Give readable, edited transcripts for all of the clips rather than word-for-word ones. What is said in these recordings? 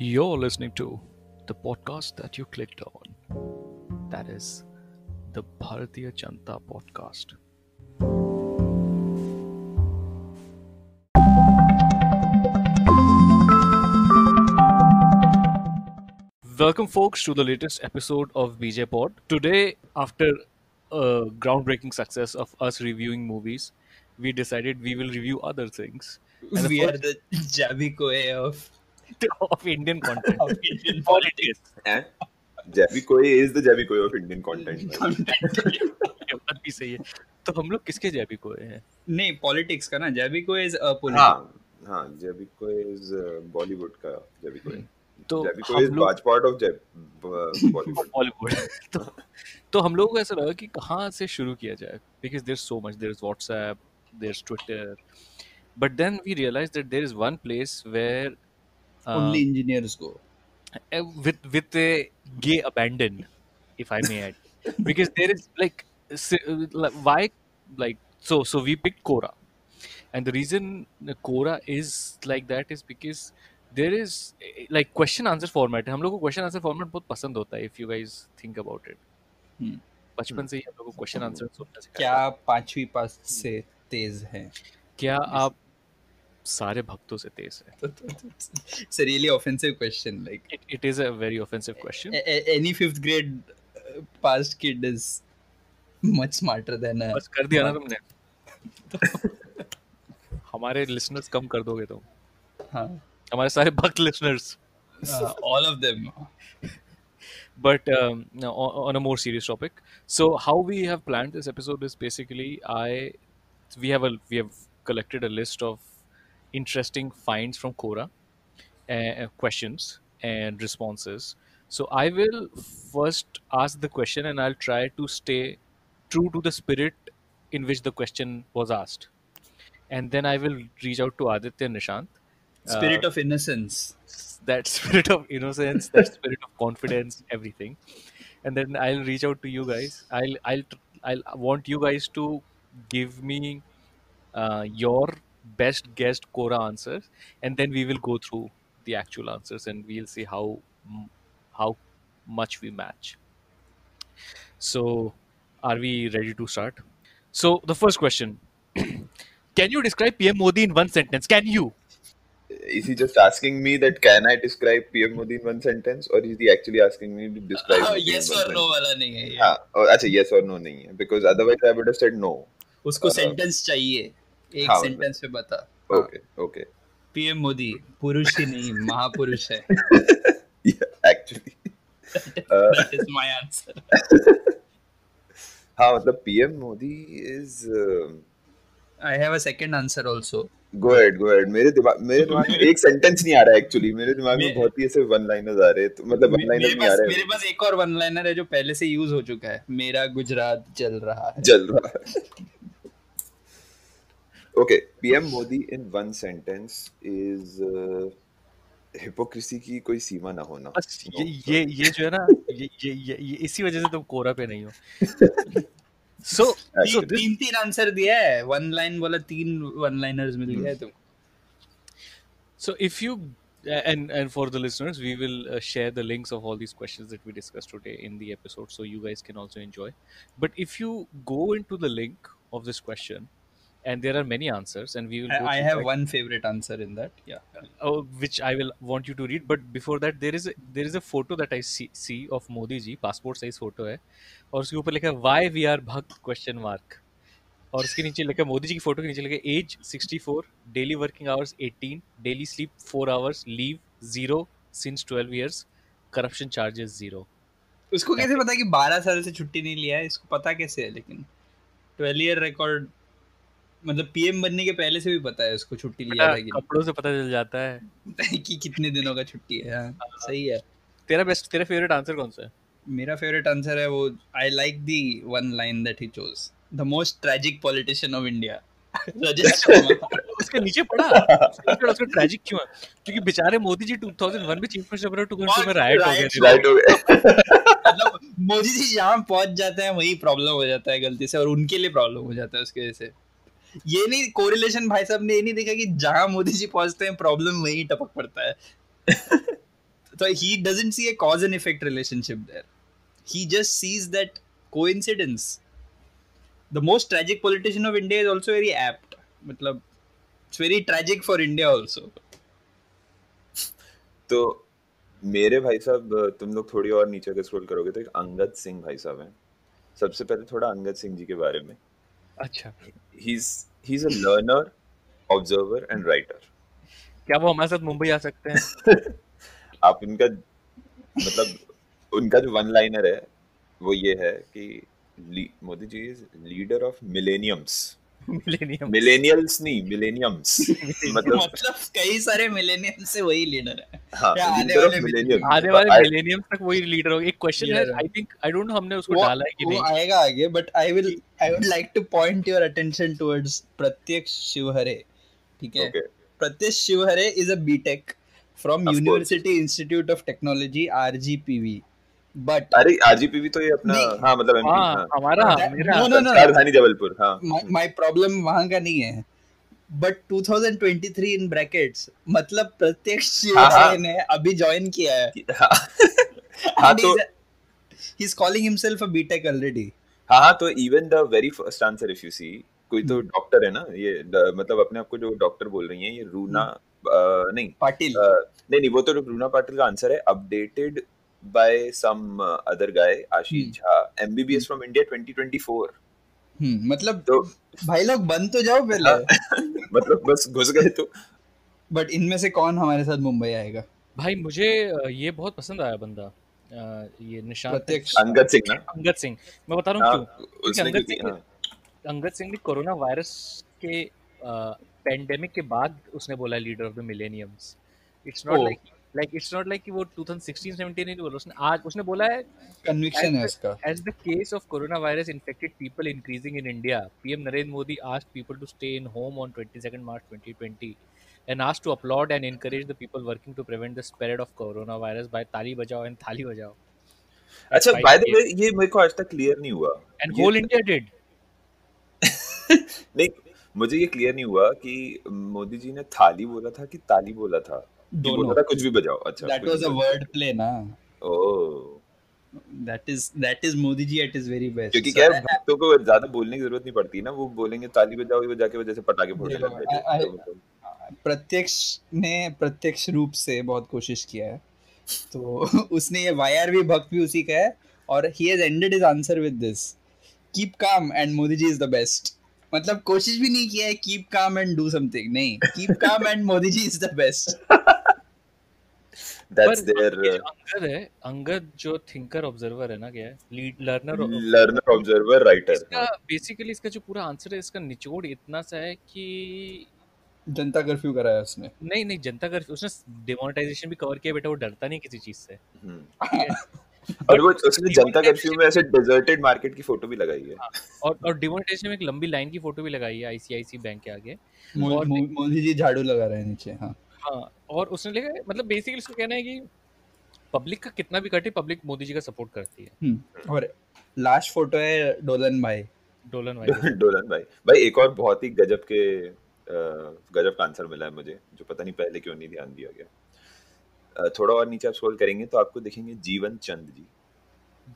You're listening to the podcast that you clicked on. That is the Bharatiya Janata podcast. Welcome, folks, to the latest episode of BJPod. Today, after a groundbreaking success of us reviewing movies, we decided we will review other things. And the We are first the Jabi Koe of of Indian content. Indian All politics. Indian. And Jabi Koi is the Jabi Koi of Indian content. ये बात भी सही है. तो हम लोग किसके जैबी को हैं? नहीं पॉलिटिक्स का ना Jabi Koe is a हाँ politics. हाँ Jabi Koi is Bollywood का Jabi Koi. तो Jabi Koi हम is लोग large part of Bollywood. Bollywood तो हम लोगों को ऐसा लगा कि कहाँ से शुरू किया जाए, because there's so much. There's WhatsApp, there's Twitter, but then we realized that there is one place where Only engineers go. with a gay abandon, if I may add, because there is like why like so we picked Quora, and the reason Quora is like that is because there is like question answer format. हम लोग को question answer format बहुत पसंद होता है. If you guys think about it, बचपन से ही हम लोग को question answer सुनना सिखाया. क्या पांचवी पास से तेज है? क्या आप सारे भक्तों से तेज हैं? It's a really offensive question. Like It is a very offensive question. Any fifth grade passed kid is much smarter than a. बस कर दिया ना तुमने. हमारे listeners कम कर दोगे तुम. हाँ. हमारे सारे भक्त listeners. All of them. But now, on a more serious topic, so how we have planned this episode is basically we have collected a list of interesting finds from Quora, questions and responses. So I will first ask the question, and I'll try to stay true to the spirit in which the question was asked, and then I will reach out to Aditya and Nishant. Spirit of innocence. That spirit of innocence, that spirit of confidence, everything, and then I'll reach out to you guys. I'll want you guys to give me your best guessed Quora answers, and then we will go through the actual answers, and we'll see how much we match. So, are we ready to start? So, the first question: can you describe PM Modi in one sentence? Can you? Is he just asking me that can I describe PM Modi in one sentence, or is he actually asking me to describe? Modi Yes in one or no sentence? वाला नहीं है ये. हाँ, और अच्छा yes or no नहीं है, because otherwise I would have said no. उसको सेंटेंस चाहिए. एक हाँ, सेंटेंस में बता. Okay. पीएम मोदी पुरुष ही नहीं महापुरुष है. Yeah, actually. That is my answer. हाँ, मतलब PM Modi is. I have a second answer also. Go ahead. मेरे दिमाग में एक सेंटेंस नहीं आ रहा है एक्चुअली. मेरे दिमाग में बहुत ही ऐसे वन लाइनर्स आ रहे हैं, तो मतलब वन लाइनर नहीं आ रहे हैं. मेरे पास एक और वन लाइनर है जो पहले से यूज हो चुका है. मेरा गुजरात जल रहा है. Okay, PM Modi in one sentence is hypocrisy की कोई सीमा ना होना. बस ये जो है ना, ये इसी वजह से तुम कोरा पे नहीं हो. So तीन आंसर दिया है. वन लाइन बोला, तीन वन लाइनर्स मिल गया है तुमको. So if you and for the listeners, we will share the links of all these questions that we discussed today in the episode, so you guys can also enjoy. But if you go into the link of this question, and there are many answers, and we will. I have one favorite answer in that. Yeah. Which I will want you to read. But before that, there is a photo that I see of Modiji. Passport size photo है, और उसके ऊपर लिखा है "Why we are Bhakt?" question mark. और उसके नीचे लिखा है, मोदी जी की फोटो के नीचे लिखा है age 64, daily working hours 18, daily sleep 4 hours, leave 0 since 12 years, corruption charges 0. उसको कैसे पता कि 12 साल से छुट्टी नहीं लिया है? इसको पता कैसे है? लेकिन 12 ईयर रिकॉर्ड, मतलब पीएम बनने के पहले से भी पता है उसको छुट्टी लिया था कि कपड़ों से पता चल जाता है कि कितने दिनों का छुट्टी है. सही है. तेरा फेवरेट आंसर कौन सा है? मेरा फेवरेट आंसर है वो, I like the one line that he chose, the most tragic politician of India. उसके नीचे पढ़ा उसका ट्रैजिक क्यों है? क्योंकि बेचारे मोदी जी 2001 में चीफ मिनिस्टर बने, 2002 में राइट हो गए. मतलब मोदी जी जहाँ पहुंच जाते हैं वही प्रॉब्लम हो जाता है गलती से, और उनके लिए प्रॉब्लम हो जाता है उसकी वजह से. ये नहीं कोरिलेशन भाई साहब ने ये नहीं देखा कि जहाँ मोदी जी पहुंचते हैं प्रॉब्लम वही टपक पड़ता है. So he doesn't see a cause and effect relationship there. He just sees that coincidence. The most tragic politician of India is also very apt. मतलब it's very tragic for India also. तो मेरे भाई साहब, तुम लोग थोड़ी और नीचे अगर स्क्रॉल करोगे तो एक अंगद सिंह भाई साहब हैं. सबसे पहले थोड़ा अंगद सिंह जी के बारे में. अच्छा, he's a learner, observer and writer. क्या वो हमारे साथ मुंबई आ सकते हैं? आप उनका मतलब उनका जो वन लाइनर है वो ये है कि Modi ji is leader of millenniums. Millennium millennials नहीं, मिलेनियम्स. मतलब मतलब कई सारे मिलेनियम से वही लीडर है. हाँ, या आने लीडर ऑफ वाले मिलेनियम. आने वाले मिलेनियम तक वही लीडर होगा. एक क्वेश्चन है, Leader है. I think I don't no हमने उसको वो डाला है कि वो नहीं. आएगा आगे, but I would like to point your attention towards Pratyaksh Shivhare. ठीक है. Okay, Pratyaksh Shivhare is a BTech from Of course. University institute of technology RGPV. But अरे आरजीपीवी तो ये अपना, नहीं. हाँ मतलब एमपी. हाँ, हाँ, हमारा मेरा No, no, no. राजधानी जबलपुर. हाँ. माय प्रॉब्लम वहां का नहीं है. बट 2023 इन ब्रैकेट्स, मतलब प्रत्यक्ष हाँ, हाँ. शिवहरे ने अभी ज्वाइन किया है. हाँ. हाँ And तो he's calling himself a BTech already. हाँ तो even the very first answer if you see, कोई तो डॉक्टर है ना ये, मतलब अपने आप को जो डॉक्टर बोल रही है ये रूना, नहीं पाटिल. नहीं वो तो रूना पाटिल का आंसर है, updated by some other guy Ashish Jha, MBBS from India 2024. मतलब तो भाई लोग बन तो जाओ पहले. मतलब बस घुस गए तो. बट इनमें से कौन हमारे साथ मुंबई आएगा? भाई मुझे ये बहुत पसंद आया बंदा, ये निशांत प्रत्यक्ष. अंगद सिंह ना. अंगद सिंह. मैं बता रहा हूँ हाँ, क्यों. क्योंकि उसने अंगद क्योंकि सिंह अंगद सिंह ने कोरोना वायरस के पेंडेमिक के बाद उसने बोला leader of the millenniums. It's not like it's not like कि वो 2016-17 नहीं बोला उसने. आज उसने बोला है कन्विक्शन है उसका. as the case of coronavirus infected people increasing in India, PM Narendra Modi asked people to stay in home on 22nd March 2020 and asked to applaud and encourage the people working to prevent the spread of coronavirus by ताली बजाओ and थाली बजाओ. अच्छा, by the way ये मेरे को आज तक क्लियर नहीं हुआ. And ये whole India did. नहीं, मुझे ये क्लियर नहीं हुआ कि मोदी जी ने थाली बोला था कि ताली बोला था, कि बोला था कुछ भी बजाओ. अच्छा, That कुछ was भी a बजाओ. word play ना. ओह, That is Modi ji at his very best. क्योंकि क्या है, भक्तों को ज्यादा बोलने की जरूरत नहीं पड़ती ना, वो बोलेंगे ताली बजाओ, ये बजा के वजह से पटाखे फोड़ने लग गए थे. तो मतलब प्रत्यक्ष ने प्रत्यक्ष रूप से बहुत कोशिश किया है. तो उसने ये वायर भी भक्त भी उसी का है. और he has ended his answer with this: keep calm and Modi ji is the best. मतलब कोशिश भी नहीं किया है keep calm and do something. नहीं, keep calm and Modi ji is the best. that's पर their ये जो अंगद है, अंगद जो थिंकर ऑब्जर्वर है ना, क्या है, lead learner learner observer writer. इसका बेसिकली इसका जो पूरा आंसर है, इसका निचोड़ इतना सा है कि जनता कर्फ्यू कराया उसने. नहीं जनता कर्फ्यू उसने डिमोनेटाइजेशन भी कवर किया बेटा. वो डरता नहीं किसी चीज से. और वो उसने जनता कर्फ्यू में ऐसे डेजर्टेड मार्केट की फोटो भी लगाई है. और डिमोनेटाइजेशन में एक लंबी लाइन की फोटो भी लगाई है आईसीआईसी बैंक के आगे. मोदी जी झाड़ू लगा रहे हैं नीचे. हाँ, और उसने लिखा है, मतलब बेसिकली उसका कहना है कि पब्लिक का कितना भी कटे, पब्लिक मोदी जी का सपोर्ट करती है. और लास्ट फोटो है डोलन भाई. डोलन भाई एक और बहुत ही गजब का आंसर मिला है मुझे, जो पता नहीं पहले क्यों नहीं ध्यान दिया गया. थोड़ा और नीचे आप स्क्रॉल करेंगे तो आपको दिखेंगे जीवन चंद जी.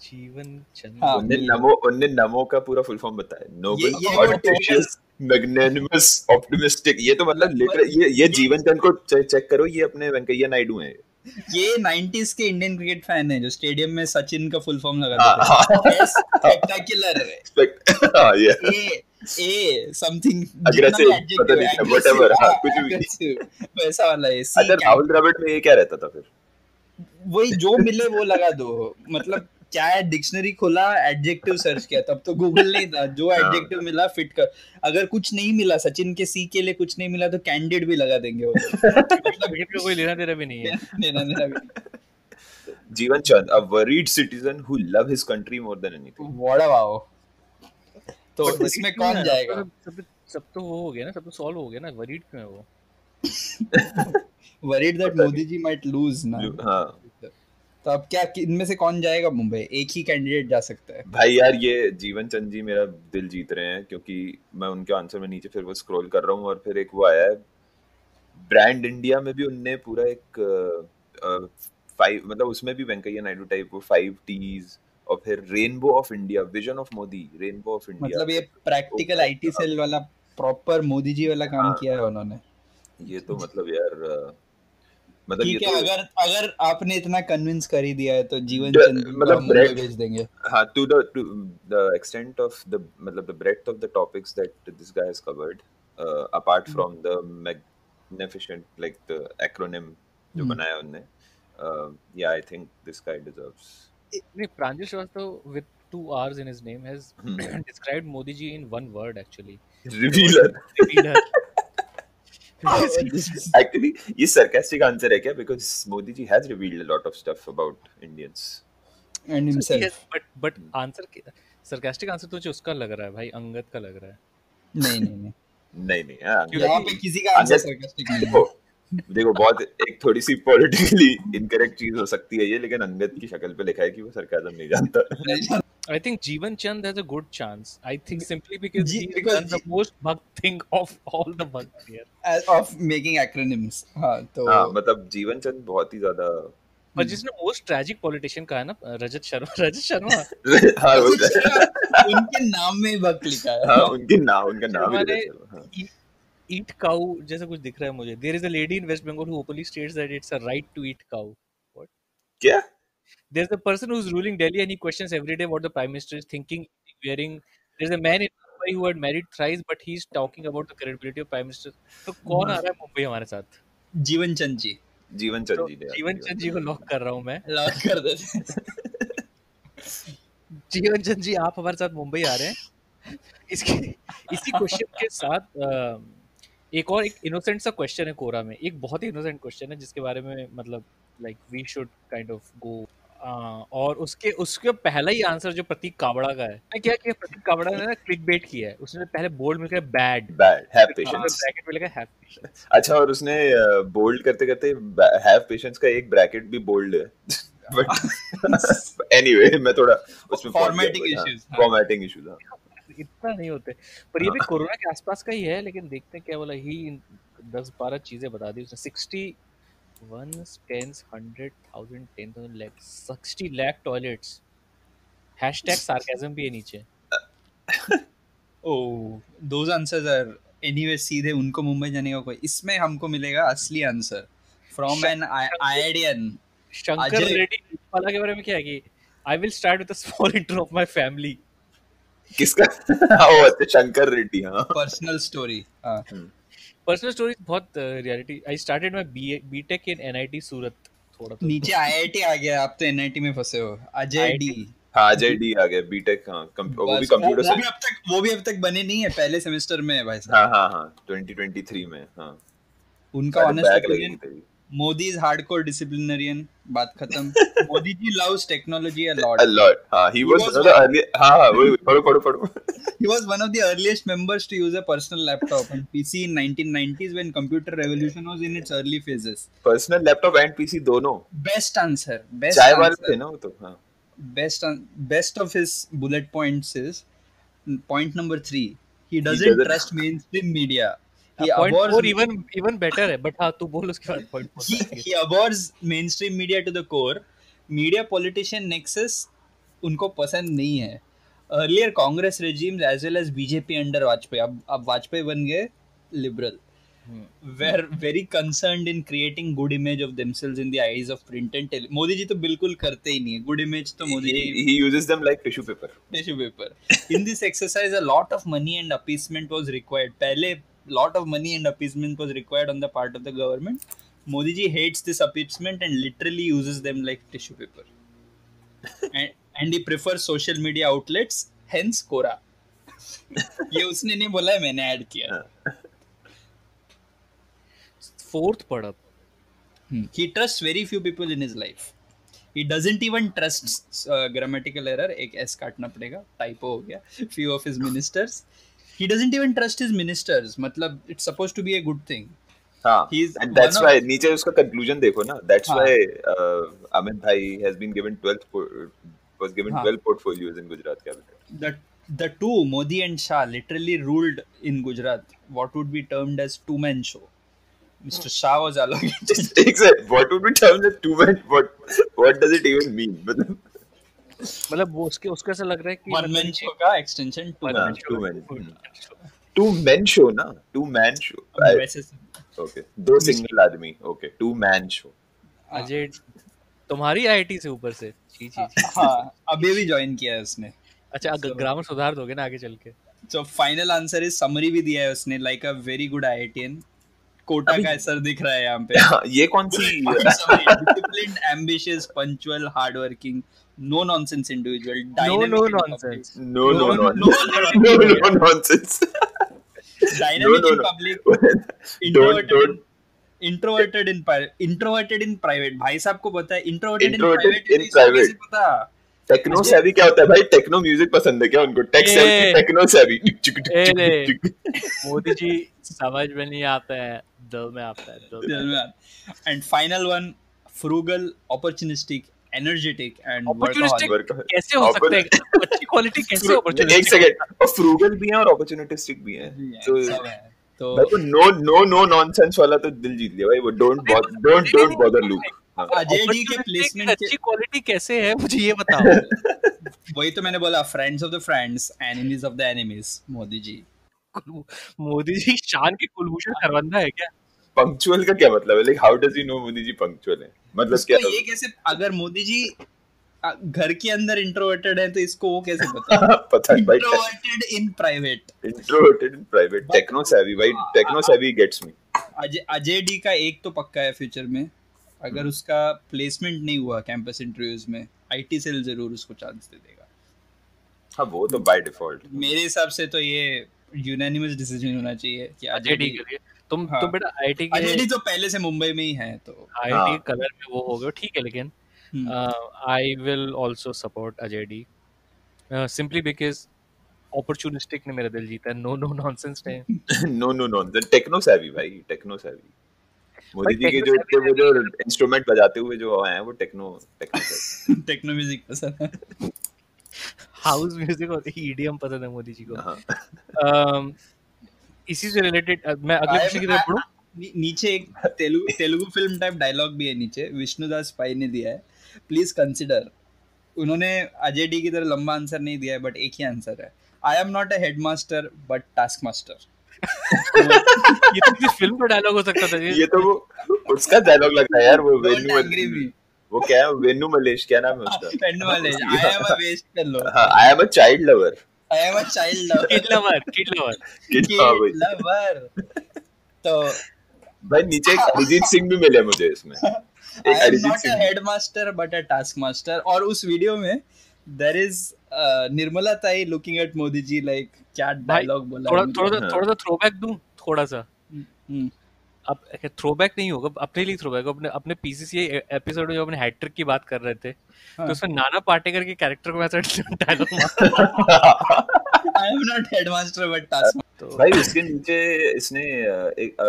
जीवन चंद. हाँ, उनने नमो का पूरा फुल फॉर्म बताया. Noble, audacious, magnanimous, optimistic. ये तो मतलब लिटरली ये जीवन चंद को चेक करो, ये अपने वेंकैया नायडू हैं. ये 90s के इंडियन क्रिकेट फैन है जो स्टेडियम में सचिन का फुल फॉर्म लगा देते हैं. स्पेक्टेकुलर. ए समथिंग अग्रेसिव, पता नहीं व्हाटएवर. हां, कुछ भी वैसा वाला है. अच्छा, राहुल द्रविड़ में ये क्या रहता था फिर? वही जो मिले वो लगा दो. मतलब क्या है, डिक्शनरी खोला, एडजेक्टिव सर्च किया, तब तो गूगल नहीं था. जो एडजेक्टिव मिला फिट कर. अगर कुछ नहीं मिला, सचिन के सी के लिए कुछ नहीं मिला तो कैंडिड भी लगा देंगे वो. मतलब विकेट का कोई लेना देना भी नहीं है. लेना देना भी नहीं. जीवन चंद, a worried citizen who love his country more than anything. Wow. तो इसमें कौन जाएगा? सब तो वो हो गया ना, सब तो सॉल्व हो गया ना. वरीड क्यों है वो? Worried that Modi ji might lose ना. हाँ, तो अब क्या, इनमें से कौन जाएगा मुंबई? एक ही कैंडिडेट जा सकता है. भाई यार ये जीवन चंद जी मेरा दिल जीत रहे हैं, क्योंकि मैं उनके आंसर में नीचे फिर वो स्क्रॉल कर रहा हूँ और फिर एक वो आया है ब्रांड इंडिया में भी. उनने पूरा एक 5 मतलब उसमें भी वेंकैया नायडू टाइप वो 5 T's और फिर rainbow of India, vision of Modi, rainbow of India. मतलब ये प्रैक्टिकल आईटी सेल वाला प्रॉपर मोदी जी वाला काम किया है उन्होंने। ये तो मतलब यार मतलब ये ठीक है, तो अगर अगर आपने इतना कन्विंस कर ही दिया है तो जीवन चंद जी को हम मतलब मुंबई ब्रेड, भेज देंगे। हाँ, to the extent of the मतलब the breadth of the topics that this guy has covered, apart from the magnificent like the acronym जो बनाया उनने, yeah, I think this guy deserves. नहीं, Pranjal Srivastava with 2 R's in his name has described Modi ji in one word actually. The word Revealer. revealer. Because Actually, ये sarcastic answer है क्या? Because Modi ji has revealed a lot of stuff about Indians. And so he has, himself. but answer sarcastic answer तो जो उसका लग रहा है भाई, अंगद का लग रहा है। नहीं नहीं नहीं, नहीं हाँ, यहाँ पे किसी का आंसर अंगद sarcastic नहीं है। देखो बहुत एक थोड़ी सी पॉलिटिकली इनकरेक्ट चीज हो सकती है ये, लेकिन अंगद की शक्ल पे लिखा है कि वो सरकाजम नहीं जानता। I think Jeevan Chand has a good chance. I think simply because he's because done the most bug thing of all the bugs here. of making acronyms। हाँ तो हाँ मतलब जीवन चंद बहुत ही ज्यादा पर जिसने मोस्ट ट्रैजिक पॉलिटिशियन कहा है ना, रजत शर्मा हाँ वो उनके नाम में ही बग लिखा है। हाँ उनका नाम शर्मा ही ने रजत शर्मा, हाँ। eat cow जैसा कुछ दिख रहा है मुझे। There is a lady in West Bengal who openly states that it's a right to eat cow. What? क्या? There's a person who's ruling Delhi and he questions every day what the prime minister is thinking, wearing. There's a man in Mumbai who had married thrice, but he's talking about the credibility of prime minister. तो कौन आ रहा है मुंबई हमारे साथ? जीवन चंद जी। जीवन चंद तो जी ने जीवन चंद जी को लॉक कर रहा हूँ मैं। लॉक कर देते। जीवन चंद जी आप हमारे साथ मुंबई आ रहे हैं। इसी क्वेश्चन के साथ एक इनोसेंट सा क्वेश्चन है कोरा में, एक बहुत ही इनोसेंट क्वेश्चन है जिसके बारे में मतलब like we should kind of go, और उसके पहला ही आंसर जो प्रतीक कावड़ा का है। मैं क्या किया, प्रतीक कावड़ा ने ना क्लिक बेट किया है, उसने पहले बोल्ड में लिखा बैड हैव पेशेंस, ब्रैकेट में लिखा हैव पेशेंस। अच्छा, और उसने बोल्ड करते करते हैव पेशेंस का एक ब्रैकेट भी बोल्ड है बट एनीवे मैं थोड़ा उसमें फॉर्मेटिंग इश्यूज, फॉर्मेटिंग इश्यूज इतना नहीं होते, पर ये भी कोरोना के आसपास का ही है। लेकिन देखते हैं क्या बोला ही, 10-12 चीजें बता दी उसने। 61 tens 100,000 10,000 lakh 60 lakh toilets, hashtag sarcasm भी है नीचे। ओह दोज आंसर्स आर एनीवे सीधे उनको मुंबई जाने का कोई, इसमें हमको मिलेगा असली answer from an IITian Shankar Reddy वाला के बारे में क्या है कि I will start with a small intro of my family. किसका? वो अच्छा शंकर रेड्डी, हाँ, पर्सनल स्टोरी। पर्सनल स्टोरी बहुत reality. I started my BTech in NIT Surat. थोड़ा तो नीचे आईआईटी आ गया, आप तो एनआईटी में फंसे हो। अजय डी, हाँ अजय डी आ गया, बीटेक, हाँ वो भी कंप्यूटर से, वो भी अब तक बने नहीं है, पहले सेमेस्टर में है भाई साहब। हाँ हाँ हाँ 2023 में, हाँ उनका honest opinion, Modi is hardcore disciplinarian, बात खत्म। Modi ji loves technology a lot, हाँ he was one of the early, हाँ वही पढ़ो he was one of the earliest members to use a personal laptop and PC in 1990s when computer revolution was in its early phases. Personal laptop and PC दोनों। Best answer, best चाय वाले थे ना वो तो, हाँ। Best of his bullet points is point number 3, he doesn't trust mainstream media. He abhors even better है, but हाँ तू बोल उसके बाद point। he abhors mainstream media to the core. Media politician nexus उनको पसंद नहीं है। Earlier Congress regimes as well as BJP under Vajpayee, अब वाजपेयी बन गए liberal, were very concerned in creating good image of themselves in the eyes of print and tele. Modi ji तो बिल्कुल करते ही नहीं है good image, तो मोदी जी he uses them like tissue paper. In this exercise a lot of money and appeasement was required. पहले lot of money and appeasement was required on the part of the government. Modi ji hates this appeasement and literally uses them like tissue paper. and he prefers social media outlets, hence Quora. ये उसने नहीं बोला है, मैंने add किया। Fourth पढ़ा, he trusts very few people in his life. He doesn't even trust grammatical error, एक s काटना पड़ेगा, typo हो गया, few of his ministers. He doesn't even trust his ministers, मतलब it's supposed to be a good thing. हाँ, and that's why नीचे उसका conclusion देखो ना, that's why Amit bhai has been given 12 portfolios in Gujarat cabinet. The two, Modi and Shah, literally ruled in Gujarat what would be termed as two-man show. Mr. Shah was allocated. Just exactly. What would be termed as two man? What does it even mean? मतलब वो उसके ऐसा लग रहा है कि One मतलब man कि show का extension two one man man show. two show men. two man show. Two men show ना? Two man show. वैसे Okay. दो सिंगल आदमी. Okay. Two man show. Ajay तुम्हारी आईआईटी से ऊपर से छी हाँ अभी भी ज्वाइन किया है उसने. अच्छा ग्रामर सुधार दोगे ना आगे चल के. So final answer is summary भी दिया है उसने, like a very good IITan. Kota का असर दिख रहा है यहाँ पे. ये कौन सी? Disciplined, ambitious, punctual, hardworking, no nonsense individual. No nonsense. No nonsense. Dynamic in public. Introverted in private. भाई साहब को पता है introverted in private. पता. टेक्नो सेवी क्या होता है भाई? टेक्नो म्यूजिक पसंद है क्या उनको? टेक्नो सेवी. मोदी जी समझ में नहीं आता है, दिल में आता है. And final one, frugal, opportunistic, energetic and opportunistic workaholic. कैसे हो सकते हैं? अच्छी क्वालिटी कैसे opportunistic? एक सेकंड. और फ्रूगल भी है और opportunistic भी है. तो भाई वो नो नॉनसेंस वाला तो दिल जीत लिया भाई. वो डोंट बॉदर लूप. अजय डी के प्लेसमेंट अच्छी क्वालिटी कैसे है मुझे ये बताओ. वही तो मैंने बोला, friends of the friends, enemies of the enemies. Modi ji शान के कुलभूषण करवंदा है क्या? पंक्चुअल का क्या मतलब है? Like how does he know Modi ji punctual है? मतलब क्या ये कैसे? अगर मोदी जी घर के अंदर इंट्रोवर्टेड है तो इसको वो कैसे पता? पता नहीं भाई. Introverted in private. Techno savvy भाई. टेक्नो सेवी गेट्स मी. अजय डी का एक तो पक्का है फ्यूचर में, अगर उसका प्लेसमेंट नहीं हुआ कैंपस इंटरव्यूज में, आईटी सेल जरूर उसको चांस दे देगा. हाँ वो तो बाय डिफॉल्ट. मेरे हिसाब से तो ये यूनानिमस डिसीजन होना चाहिए कि अजय डी के लिए. तुम बेटा आईटी के अजय डी तो पहले से मुंबई में ही है तो आईटी कलर में वो हो गया ठीक है, लेकिन I will also support Ajay D simply because opportunistic ने मेरा दिल जीता है. नो नॉनसेंस ने. No nonsense. टेक्नो सेवी भाई. टेक्नो सेवी. मोदी जी के जो इंस्ट्रूमेंट बजाते हुए जो आए हैं वो टेक्नो म्यूजिक पसंद है. हाउस म्यूजिक और ईडीएम पसंद है मोदी जी को. इसी से रिलेटेड मैं अगले क्वेश्चन की तरफ पढ़ूं. नीचे एक तेलुगु फिल्म टाइप डायलॉग भी है नीचे, विष्णुदास पाई ने दिया है. Please consider. उन्होंने अजय डी की तरह लंबा आंसर नहीं दिया है बट एक ही आंसर है. आई am not a headmaster but task master. ये तो किसी फिल्म का डायलॉग हो सकता था. ये तो वो उसका डायलॉग लग रहा है यार. वो क्या है? वेन्नू मलेश. क्या नाम है उसका? Vennu Malesh. I am a west fellow. I am a child lover. Kid lover. तो भाई नीचे एक अरिजीत सिंह भी मिले मुझे इसमें. I am not a headmaster but a taskmaster. और उस वीडियो में there is Nirmala Tai looking at Modi ji like क्या डायलॉग बोला. थोड़ा सा थ्रोबैक दूं थोड़ा सा. अब थ्रोबैक नहीं होगा, अपने लिए थ्रोबैक. अपने पीसीसी एपिसोड में जो अपने हैट्रिक की बात कर रहे थे तो उसमें नाना पाटेकर के कैरेक्टर को ऐसा डायलॉग मारा. I am not headmaster but taskmaster. भाई उसके नीचे इसने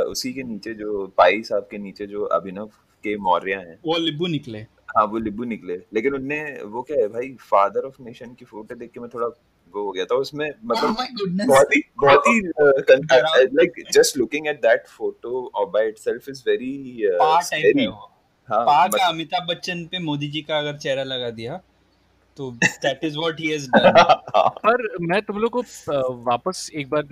उसी के नीचे जो पाई साहब के नीचे जो अभिनव के मौर्य हैं वो लिब्बू निकले. हाँ वो लिब्बू निकले. लेकिन उनने वो क्या है भाई, फादर ऑफ नेशन की फोटो देख के मैं थोड़ा वो हो गया था उसमें. मतलब बहुत ही like just looking at that photo by itself is very scary. हाँ का अमिताभ बच्चन पे मोदी जी का अगर चेहरा लगा दिया तो that is what he has done. पर मैं तुम लोग को वापस एक बार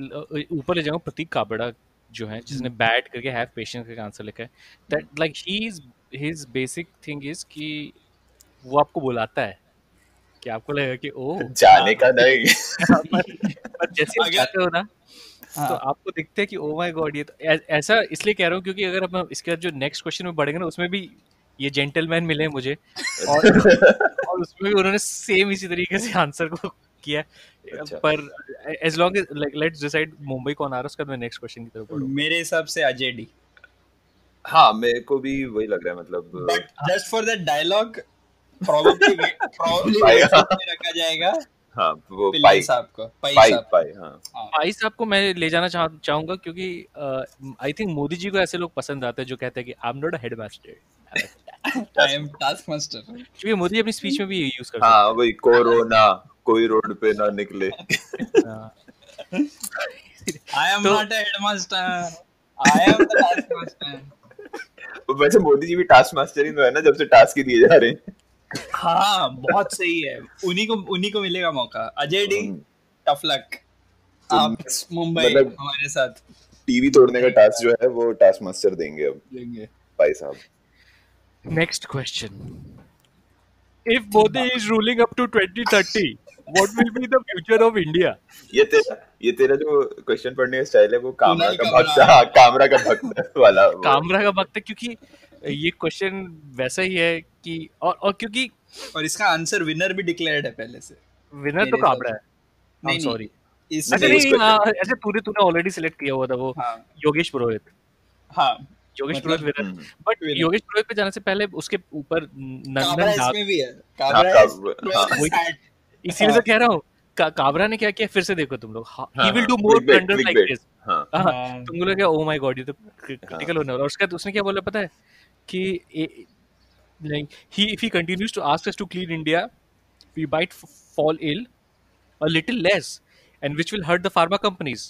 ऊपर ले जाऊंगा. प्रतीक काबड़ा जो है जिसने बैड करके हैव पेशेंस का आंसर लिखा है, that like his basic thing is कि वो आपको बुलाता है कि आपको लगेगा कि ओ जाने का नहीं. पर जैसे आप जाते हो ना तो आपको दिखते है कि ओ माय गॉड. ये तो ऐसा इसलिए कह रहा हूँ क्योंकि अगर हम इसके बाद जो नेक्स्ट क्वेश्चन में बढ़ेंगे ना उसमें भी ये जेंटलमैन मिले मुझे और उसमें भी उन्होंने सेम इसी तरीके से आंसर को किया. पर as long as like let's decide Mumbai कौन आ रहा है उसका मैं नेक्स्ट क्वेश्चन की तरफ बढ़ूं. मेरे हिसाब से अजय डी. हाँ मेरे को भी वही लग रहा है. मतलब just for that dialogue probably रखा जाएगा. हाँ वो पाई साहब को. पाई साहब को मैं ले जाना चाहूंगा क्योंकि आई थिंक मोदी जी को ऐसे लोग पसंद आते हैं जो कहते हैं कि I am not a headmaster, I am taskmaster. क्योंकि मोदी अपनी स्पीच में भी ये यूज करते हैं. हाँ वही कोरोना कोई रोड पे ना निकले. आई am not a headmaster. I am the task master. वैसे मोदी जी भी टास्क मास्टर ही तो है ना, जब से टास्क ही दिए जा रहे हैं। हाँ बहुत सही है, उन्हीं को मिलेगा मौका। अजय डी, टफ लक, तो आप next, मुंबई मतलब हमारे साथ टीवी तोड़ने का टास्क जो है वो टास्क मास्टर देंगे अब लेंगे। भाई साहब। Next question. If Modi is ruling up to 2030, what will be the future of India? ये तेरा जो क्वेश्चन पढ़ने का स्टाइल है वो कामरा कुणाल का का भक्त, बना। हाँ कामरा का भक्त वाला वो। कामरा का वक्त है, क्योंकि ये क्वेश्चन वैसा ही है कि और क्योंकि और इसका आंसर विनर भी डिक्लेयर्ड है पहले से विनर तो मेरे हिसाब कामरा से। है। आई एम नहीं सॉरी। अच्छा इसमें नहीं नहीं उस नहीं, हाँ, क्वेश्चन। अच्छा तूने ऑलरेडी सिलेक्ट किया हुआ था वो हाँ योगेश पुरोहित। हाँ योगेश पुरोहित मतलब विनर, बट winner। योगेश पुरोहित पे जाने से पहले उसके ऊपर काबरा नंदन डाक, इसमें भी है, हाँ काबरा का, is हाँ wear वही his hat। इसीलिए तो कह रहा हूँ। काबरा ने क्या किया फिर से देखो तुम लोग, ही हाँ विल हाँ do more click blunders like bet this. हाँ हाँ, हाँ तुम लोग क्या, ओ माय गॉड, ये तो हाँ क्रिटिकल होने वाला। और उसके बाद उसने क्या बोला पता है कि like if he continues to ask us to clean India, we might fall ill a little less, and which will hurt the pharma companies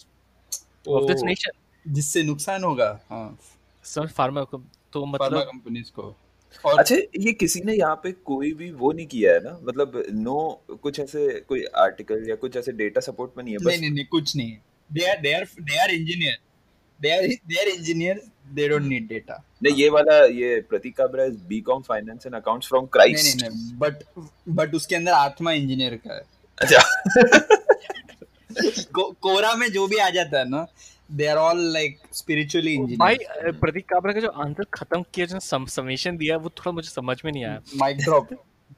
of this O nation. जिससे नुकसान होगा, हाँ Some pharma तो फार्मा मतलब companies को। और अच्छा ये किसी ने यहाँ पे कोई भी वो नहीं किया है ना, मतलब नो कुछ ऐसे कोई आर्टिकल या कुछ ऐसे डेटा सपोर्ट में नहीं है नहीं बस। नहीं नहीं कुछ नहीं, they are engineer, they are engineer, they don't need data. नहीं ये वाला ये Prateek Kabra is BCom finance and accounts from नहीं नहीं क्राइस्ट। नहीं बट उसके अंदर आत्मा इंजीनियर का है। अच्छा कोरा में जो भी आ जाता है ना, they are all like spiritually भाई इंजीनियर। प्रतीक काबरा का जो आंसर खत्म किया, जो समेशन दिया, वो थोड़ा मुझे समझ में नहीं आया। Mic drop.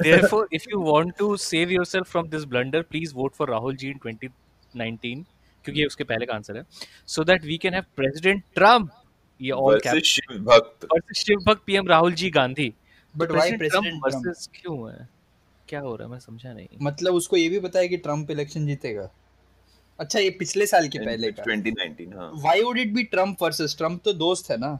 Therefore, if you want to save yourself from this blunder, please vote for Rahul ji in 2019, क्योंकि ये उसके पहले का आंसर है, so that we can have President Trump, ये all वर्सेस caps, शिव भक्त। versus शिव भक्त पीएम राहुल जी गांधी। तो but why president Trump president Trump? Versus क्यों है, क्या हो रहा है, मैं समझा नहीं। मतलब उसको ये भी पता है कि ट्रम्प इलेक्शन जीतेगा। अच्छा ये पिछले साल के इन पहले का। 2019 हाँ। Why would it be Trump versus Trump? तो दोस्त है ना।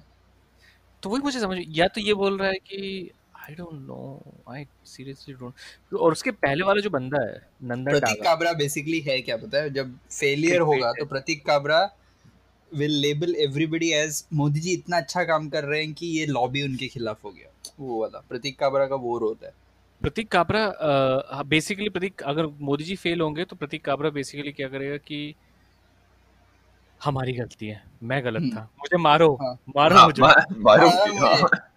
तो वही मुझे समझ, या तो ये बोल रहा है कि आई don't no, I seriously don't. और उसके पहले वाला जो बंदा है नंदन प्रतीक डागा, काबरा बेसिकली है क्या पता है, जब फेलियर clickbait होगा है। तो Prateek Kabra will label everybody as Modi ji इतना अच्छा काम कर रहे हैं कि ये लॉबी उनके खिलाफ हो गया। वो वाला प्रतीक काबरा का वो रोल है। प्रतीक काबरा बेसिकली, प्रतीक अगर मोदी जी फेल होंगे तो प्रतीक काबरा बेसिकली क्या करेगा कि हमारी गलती है, मैं गलत था, मुझे मारो, हाँ मारो हाँ मुझे। मारो हाँ मुझे, हाँ। मुझे।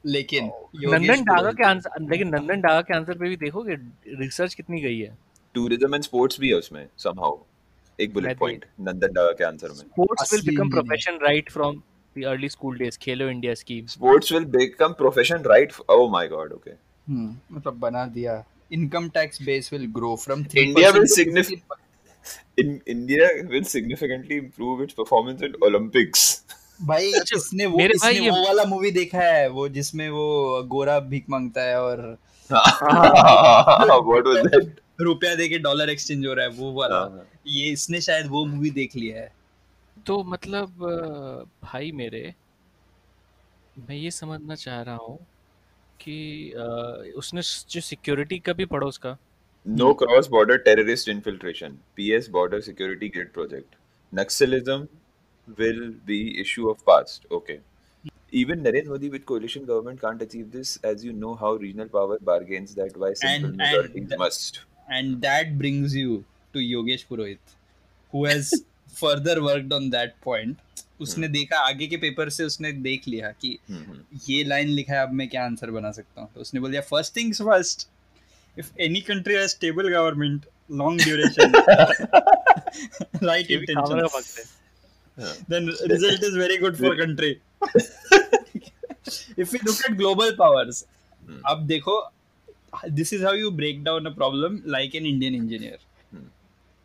लेकिन योगेश नंदन डागा पुरोहित के आंसर, लेकिन नंदन डागा के आंसर पे भी देखोगे रिसर्च कितनी गई है। टूरिज्म एंड स्पोर्ट्स भी है उसमें समहाउ, एक मैं बुलेट पॉइंट नंदन डागा के आंसर में। स्पोर्ट्स विल असली become engineer. Profession right from the early school days, Khelo India scheme. Sports will become profession right, oh my god okay. मतलब बना दिया। Income tax base will grow from India 3% will to सिग्निफिक 15%। India will significantly improve its performance in Olympics. भाई अच्छा इसने मेरे भाई ये वो वाला मूवी देखा है, वो जिसमें वो गोरा भीख मांगता है और What was that? रुपया दे के डॉलर एक्सचेंज हो रहा है, वो वाला। हाँ। ये इसने शायद वो मूवी देख लिया है। तो मतलब भाई मेरे, मैं ये समझना चाह रहा हूँ कि उसने जो सिक्योरिटी का भी पढ़ा उसका। No cross-border terrorist infiltration. PS Border Security Grid Project. Naxalism will be issue of past. Okay. Even Narendra Modi with coalition government can't achieve this, as you know how regional power bargains that why simple majorities must. And that brings you to Yogesh Purohit, who has further worked on that point. उसने देखा आगे के paper से, उसने देख लिया कि ये लाइन लिखा है, अब मैं क्या आंसर बना सकता हूँ। तो उसने बोल दिया first things first, if any country has stable government, long duration, right ये भी कामरा intention, का वक्त है। then result is very good for country. If we look at global powers, अब देखो, this is how you break down a problem like an Indian engineer.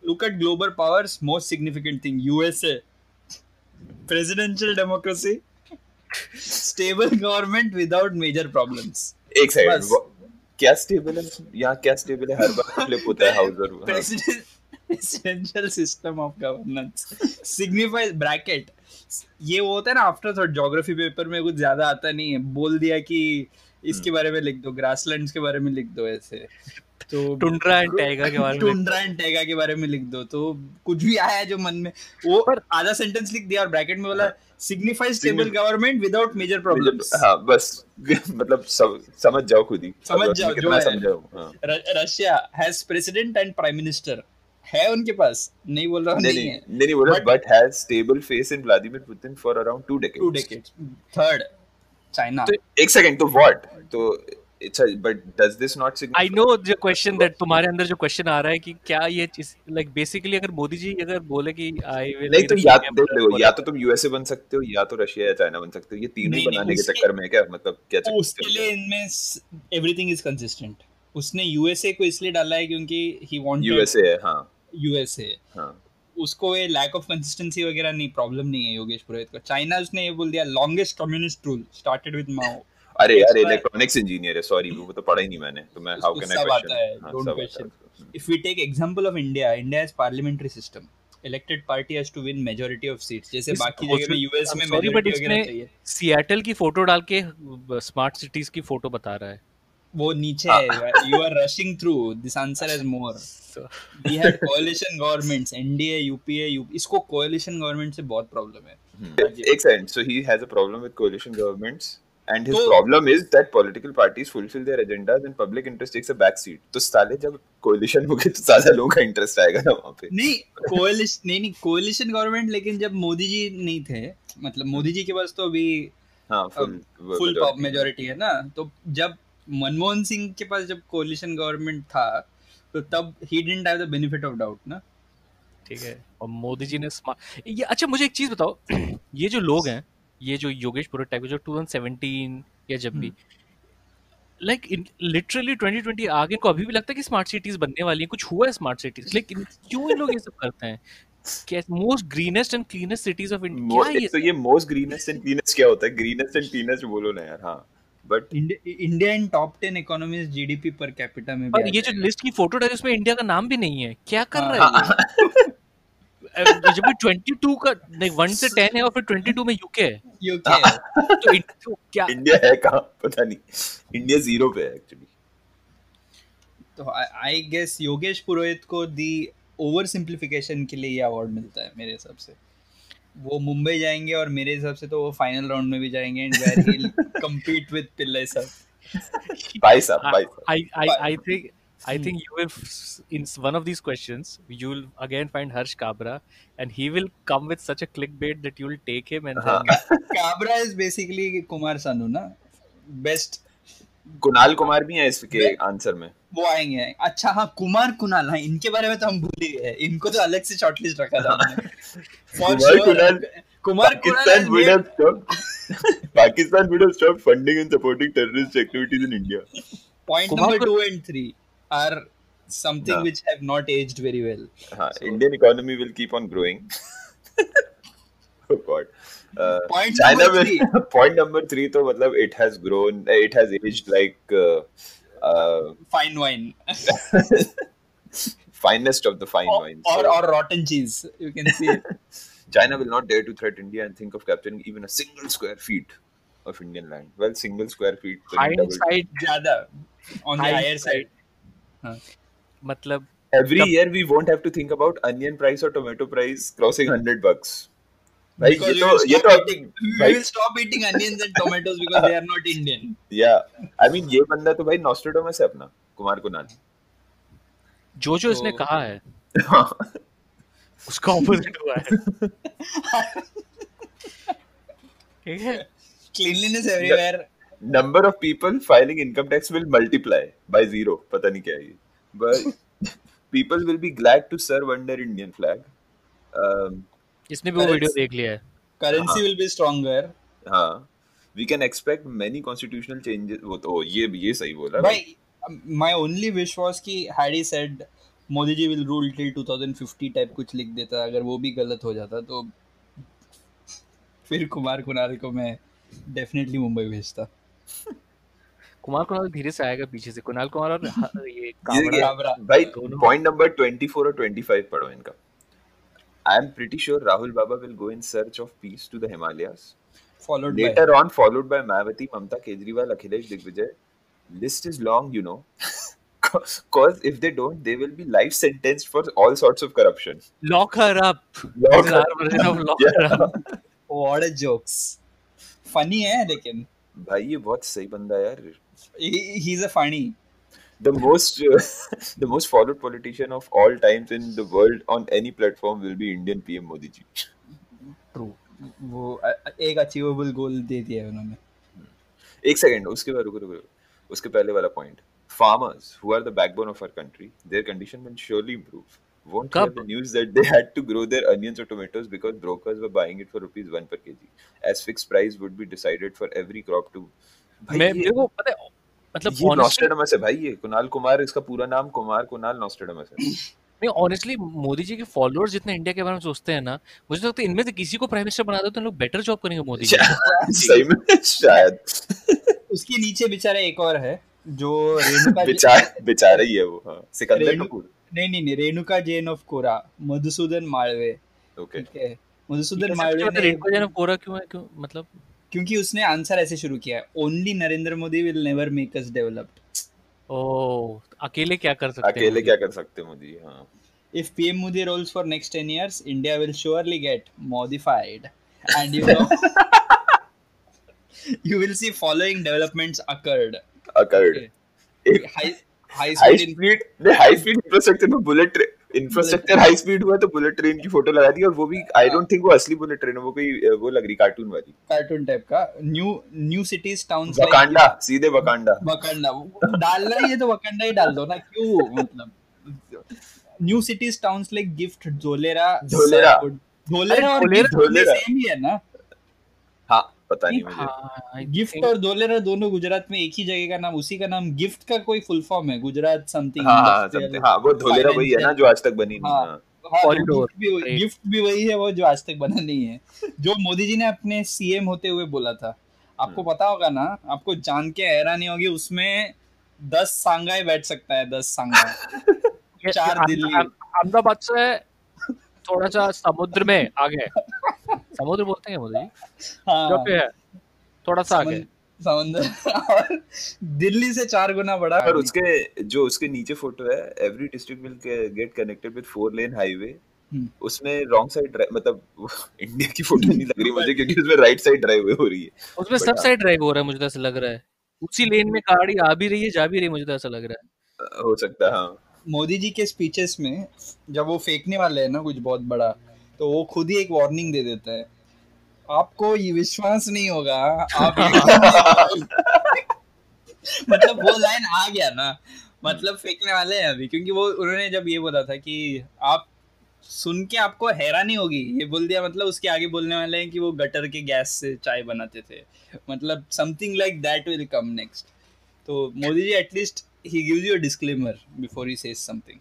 Look at global powers, most significant thing, USA, presidential democracy, stable government without major problems. एक second, बस क्या stable है यहाँ, क्या stable है, हर बार flip होता है house. presidential system of governance signifies bracket. ये वो होता है ना, आफ्टर थॉट ज्योग्राफी पेपर में कुछ ज्यादा आता नहीं है, बोल दिया कि इसके बारे में लिख दो, ग्रासलैंड्स के बारे में लिख दो, ऐसे तो टुंड्रा एंड टैगा के बारे में लिख टुंड्रा एंड टैगा के बारे में लिख दो, तो कुछ भी आया जो मन में, वो पर आधा सेंटेंस लिख दिया और ब्रैकेट में बोला हाँ, signifies stable government without major problems. हाँ बस मतलब समझ जाओ खुद ही, समझ अब जाओ मैं जो कितना है। समझाऊं। हाँ। Russia has president and prime minister, है उनके पास, नहीं बोल रहा हूँ नहीं नहीं नहीं है, नहीं बोला, but but has stable face in Vladimir Putin for around 2 2 decades। decades। Third China. तो एक सेकंड, तो व्हाट, तो it's but does this not I know signify? जो क्वेश्चन दैट तुम्हारे अंदर जो क्वेश्चन आ रहा है कि क्या ये चीज लाइक बेसिकली अगर मोदी जी अगर बोले कि आई विल नहीं बी तो द या किंग देखो एम्परर देखो, या तो फॉरएवर, तुम यूएसए बन सकते हो, या तो रशिया या चाइना बन सकते हो, ये तीनों ही नहीं बनाने के उसके चक्कर में क्या, मतलब क्या चक्कर उसके चल लिए रहा इनमें एवरीथिंग इज कंसिस्टेंट। उसने यूएसए को इसलिए डाला है क्योंकि ही है? वांटेड यूएसए है, हाँ यूएसए। हाँ। उसको ये लैक ऑफ कंसिस्टेंसी वगैरह नहीं, प्रॉब्लम नहीं है योगेश पुरोहित को। चाइना उसने ये बोल दिया longest communist rule started with Mao. अरे यार उसका इलेक्ट्रॉनिक्स इंजीनियर है, सॉरी वो तो पढ़ा ही नहीं मैंने, तो मैं हाउ उसको कैन आई सब क्वेश्चन। आता है, हाँ डोंट सब आता है क्वेश्चन। उसको। If we take example of India, India has parliamentary system, elected party has to win majority of seats, जैसे इस बाकी जगह में यूएस में सॉरी बट मेजॉरिटी वगैरह इसमें चाहिए। सिएटल की फोटो डाल के स्मार्ट सिटीज की फोटो बता रहा है। वो नीचे हाँ है, you are rushing through, this answer has more. So, we had coalition governments, NDA UPA इसको कोalition गवर्नमेंट से बहुत प्रॉब्लम है। एक second, so he has a problem with coalition governments and his तो problem is that political parties fulfill their agendas and public interest takes a back seat। तो साले जब coalition होगी तो ज्यादा लोगों का इंटरेस्ट आएगा ना वहाँ पे। नहीं नहीं कोalition गवर्नमेंट, लेकिन जब मोदी जी नहीं थे, मतलब मोदी जी के पास तो अभी हाँ फुल फुल मेजोरिटी है ना, तो जब मनमोहन सिंह के पास जब कोalition गवर्नमेंट था तो तब he didn't have the benefit of doubt ना। ठीक है, और मोदी जी ने स्मार्ट ये अच्छा मुझे एक चीज बताओ ये जो लोग हैं, ये जो योगेश पुरोहित टाइप जो 2017 या जब भी लाइक लिटरली 2020 आगे को अभी भी लगता है कि स्मार्ट सिटीज बनने वाली हैं, कुछ हुआ है स्मार्ट सिटीज, लेकिन क्यों इन लोग ये सब करते हैं? क्या most greenest and cleanest cities of India, क्या है ये तो ये मोस्ट ग्रीनेस्ट एंड क्लीनेस्ट क्या होता है? ग्रीनेस्ट एंड क्लीनेस्ट बोलो ना यार। हाँ but India in top 10 economies GDP per capita में भी पर आ ये जो जाएगा। लिस्ट की फोटो डाली उसमें इंडिया का नाम भी नहीं है, क्या कर हाँ। रहा है ये? जब भी 22 का नहीं 1 से 10 है और फिर 22 में यूके है, यूके है। तो क्या इंडिया है कहाँ पता नहीं, इंडिया 0 पे है एक्चुअली। तो आई गेस योगेश पुरोहित को दी ओवर सिंप्लीफिकेशन के लिए ये अवार्ड मिलता है मेरे हिसाब से। वो मुंबई जाएंगे और मेरे हिसाब से तो वो फाइनल राउंड में भी जाएंगे and where he will compete with Pillai साहब। भाई साहब I think you will in one of these questions you will again find Harsh Kabra and he will come with such a clickbait that you will take him and then Kabra is basically Kumar Sanu ना, best. Kunal Kumar भी है इसके answer में। वो आएंगे। अच्छा हाँ, कुमार कुणाल, हाँ इनके बारे में तो हम भूल ही गए, इनको तो अलग से शॉर्टलिस्ट रखा था हमने। For sure, Kumar Kunal Pakistan would have stopped funding and supporting terrorist activities in India. Point Kumar number 2 and 3 are something हाँ। which have not aged very well. हाँ, Indian economy will keep on growing. Oh God. Point China number will 3. point number 3 तो मतलब it has grown, it has aged like Fine wine. finest of the fine wines. or rotten cheese. You can see it. China will not dare to threat India and think of capturing even a single square feet of Indian land. Well, single square feet. तो नहीं double. hindsight ज्यादा on the higher hindsight side. हाँ. मतलब Every year we won't have to think about onion price or tomato price crossing $100. भाई Because ये तो we will stop eating onions and tomatoes because they are not Indian. Yeah, I mean ये बंदा तो भाई नॉस्ट्रेडामस है अपना, कुमार कुणाल। जो तो- इसने कहा है उसका ऑपोजिट हुआ है। ठीक है, Cleanliness everywhere. Number of people filing income tax will multiply by 0. पता नहीं क्या है ये, but people will be glad to serve under Indian flag. इसने भी वो वीडियो देख लिया है। Currency हाँ। will be stronger. हाँ, we can expect many constitutional changes. वो तो ये सही बोला भाई, my only wish was कि had he said मोदी जी will rule till 2050 टाइप कुछ लिख देता, अगर वो भी गलत हो जाता तो फिर कुमार कुणाल को मैं डेफिनेटली मुंबई भेजता। कुमार कुणाल धीरे से आएगा पीछे से, कुणाल कुमार और ये ये कावड़ा भाई दोनों। पॉइंट नंबर 24 और 25 पढ़ो इनका। I am pretty sure Rahul Baba will go in search of peace to the Himalayas. Later on, followed by Mayawati, Mamta, Kejriwal, Akhilesh, Digvijay. List is long, you know. Cause if they don't, they will be life sentenced for all sorts of corruption. Lock her up. This Lock is her our version of lock her Yeah. up. What a jokes. Funny है लेकिन भाई ये बहुत सही बंदा है यार. he's a funny. The most the most followed politician of all times in the world on any platform will be Indian PM Modi ji. True. वो एक अचीवेबल गोल दे दिया है उन्होंने. एक सेकंड उसके बाद रुको उसके पहले वाला point. Farmers, who are the backbone of our country, their condition will surely improve. Won't hear कब? the news that they had to grow their onions or tomatoes because brokers were buying it for ₹1 per kg, as fixed price would be decided for every crop too. मैं मेरे को पता है मतलब ये honestly नॉस्ट्रेडामस है भाई. ये कुणाल कुमार, इसका पूरा नाम कुणाल नॉस्ट्रेडामस है. नहीं ऑनेस्टली मोदी जी के फॉलोअर्स जितने इंडिया के बारे में सोचते हैं ना, मुझे तो लगता है इनमें से किसी को प्राइम मिनिस्टर बना दो तो लोग बेटर जॉब करेंगे मोदी जी. सही में शायद. उसके नीचे बेचारा एक और है जो रेणुका बेचारा ही है वो. हाँ, सिकंदर कपूर. नहीं Renuka Jain of Quora, Madhusudan Malve. Okay. ठीक है, मधुसूदन मालवे ने रेणुका जैन कोरा क्यों मतलब क्योंकि उसने आंसर ऐसे शुरू किया है, only Narendra Modi will never make us developed. Oh अकेले क्या कर सकते हैं अकेले क्या कर सकते हैं मोदी. हाँ. If PM Modi rolls for next 10 years, India will surely get modified. And you know, you will see following developments occurred. Okay. High high speed speed infrastructure में बुलेट इंफ्रास्ट्रक्चर हाई स्पीड हुआ तो bullet train की photo लगा दी. और वो भी I don't think वो असली बुलेट ट्रेन है. वो कोई वो लग रही कार्टून वाली, कार्टून टाइप का. न्यू सिटीज टाउन्स वकांडा, सीधे वकांडा डालना ही है तो वकांडा ही डाल दो ना. क्यों मतलब new cities towns like GIFT, Dholera same ही है ना. हाँ पता नहीं मुझे. गिफ्ट और धोलेरा दोनों गुजरात में एक ही जगह का नाम, उसी का नाम. गिफ्ट का कोई फुल फॉर्म है गुजरात समथिंग. हाँ वो धोलेरा वही है ना जो आज तक बनी नहीं. गिफ्ट भी वही है वो जो आज तक बना नहीं है, जो मोदी जी ने अपने सीएम होते हुए बोला था. आपको पता होगा ना, आपको जान के हैरानी होगी, उसमें 10 सांघाई बैठ सकता है. 10 सांघाई. 4 दिल्ली. अहमदाबाद से थोड़ा सा समुद्र में आगे, समुद्र बोलते हैं मोदी जी. हाँ पे है थोड़ा सा आगे समुद्र. और दिल्ली से 4 गुना बड़ा. और उसके नीचे फोटो है, every district will get connected with 4 lane highway. उसमें रॉन्ग साइड मतलब इंडिया की फोटो नहीं लग रही मुझे, क्योंकि उसमें राइट साइड ड्राइव हो रही है. उसमें सब साइड ड्राइव हो रहा है, मुझे तो ऐसा लग रहा है. उसी लेन में गाड़ी आ भी रही है जा भी रही है, मुझे तो ऐसा लग रहा है. हो सकता है. हाँ मोदी जी के स्पीचेस में जब वो फेंकने वाले हैं ना कुछ बहुत बड़ा, तो वो खुद ही एक वार्निंग दे देता है, आपको ये विश्वास नहीं होगा आप मतलब वो लाइन आ गया ना, मतलब फेंकने वाले हैं अभी. क्योंकि वो उन्होंने जब ये बोला था कि आप सुन के आपको हैरानी होगी, ये बोल दिया, मतलब उसके आगे बोलने वाले हैं कि वो गटर के गैस से चाय बनाते थे. मतलब something like that will come next. तो मोदी जी at least he gives you a disclaimer before he says something.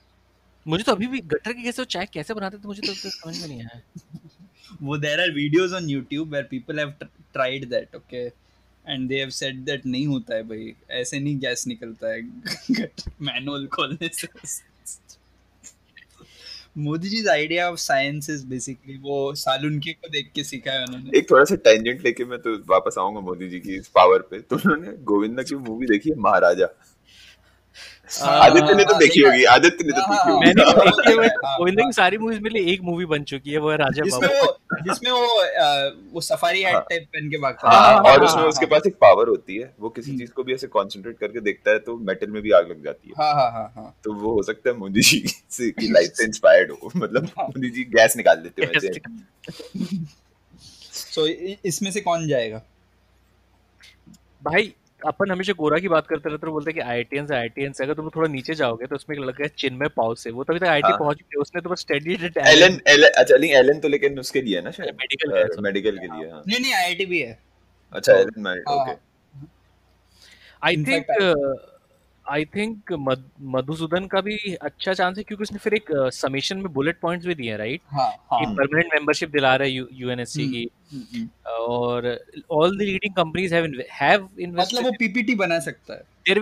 मुझे तो अभी भी गटर के कैसे चाय कैसे बनाते थे मुझे तो समझ में नहीं आया. वो there are videos on YouTube where people have tried that, okay, and they have said that नहीं होता है भाई, ऐसे नहीं गैस निकलता है मैनुअल खोलने से. Modi ji idea of science is basically वो सालुनके को देख के सीखा है उन्होंने. एक थोड़ा सा टेंजेंट लेके मैं तो वापस आऊंगा मोदी जी की इस पावर पे. तो उन्होंने गोविंदा की मूवी देखी है महाराजा. आदित्य ने तो देखी होगी. मैंने गोविंदा की सारी मूवीज में एक मूवी बन चुकी है, वो है राजा बाबू, जिसमें वो सफारी हैट टाइप पहन के भागता है. और उसमें उसके पास एक पावर होती है, वो किसी चीज को भी ऐसे कंसंट्रेट करके देखता है तो मेटल में भी आग लग जाती है. हाँ. तो वो हो सकता है मोदी जी की लाइफ से इंस्पायर्ड हो. मतलब मोदी जी गैस निकाल देते हैं वैसे. सो इसमें से कौन जाएगा भाई? अपन हमेशा कोरा की बात करते रहते हैं, बोलते हैं कि आईआईटीएंस. अगर तुम थोड़ा नीचे जाओगे तो उसमें एक लड़का है चिन्मय पाल से, वो तभी तक आईआईटी पहुंच गया. उसने तो बस स्टडी एलन. अच्छा नहीं एलन तो लेकिन उसके लिए ना शायद मेडिकल के लिए. हाँ नहीं आईआईटी भी है. अच्छा Allen okay. I think Madhusudan का भी अच्छा चांस है, क्योंकि उसने फिर एक समेशन में बुलेट पॉइंट्स भी दिए, राइट? कि परमानेंट मेंबरशिप दिला रहा है यूएनएससी की. और all the leading companies have invested. मतलब वो पीपीटी बना सकता है. There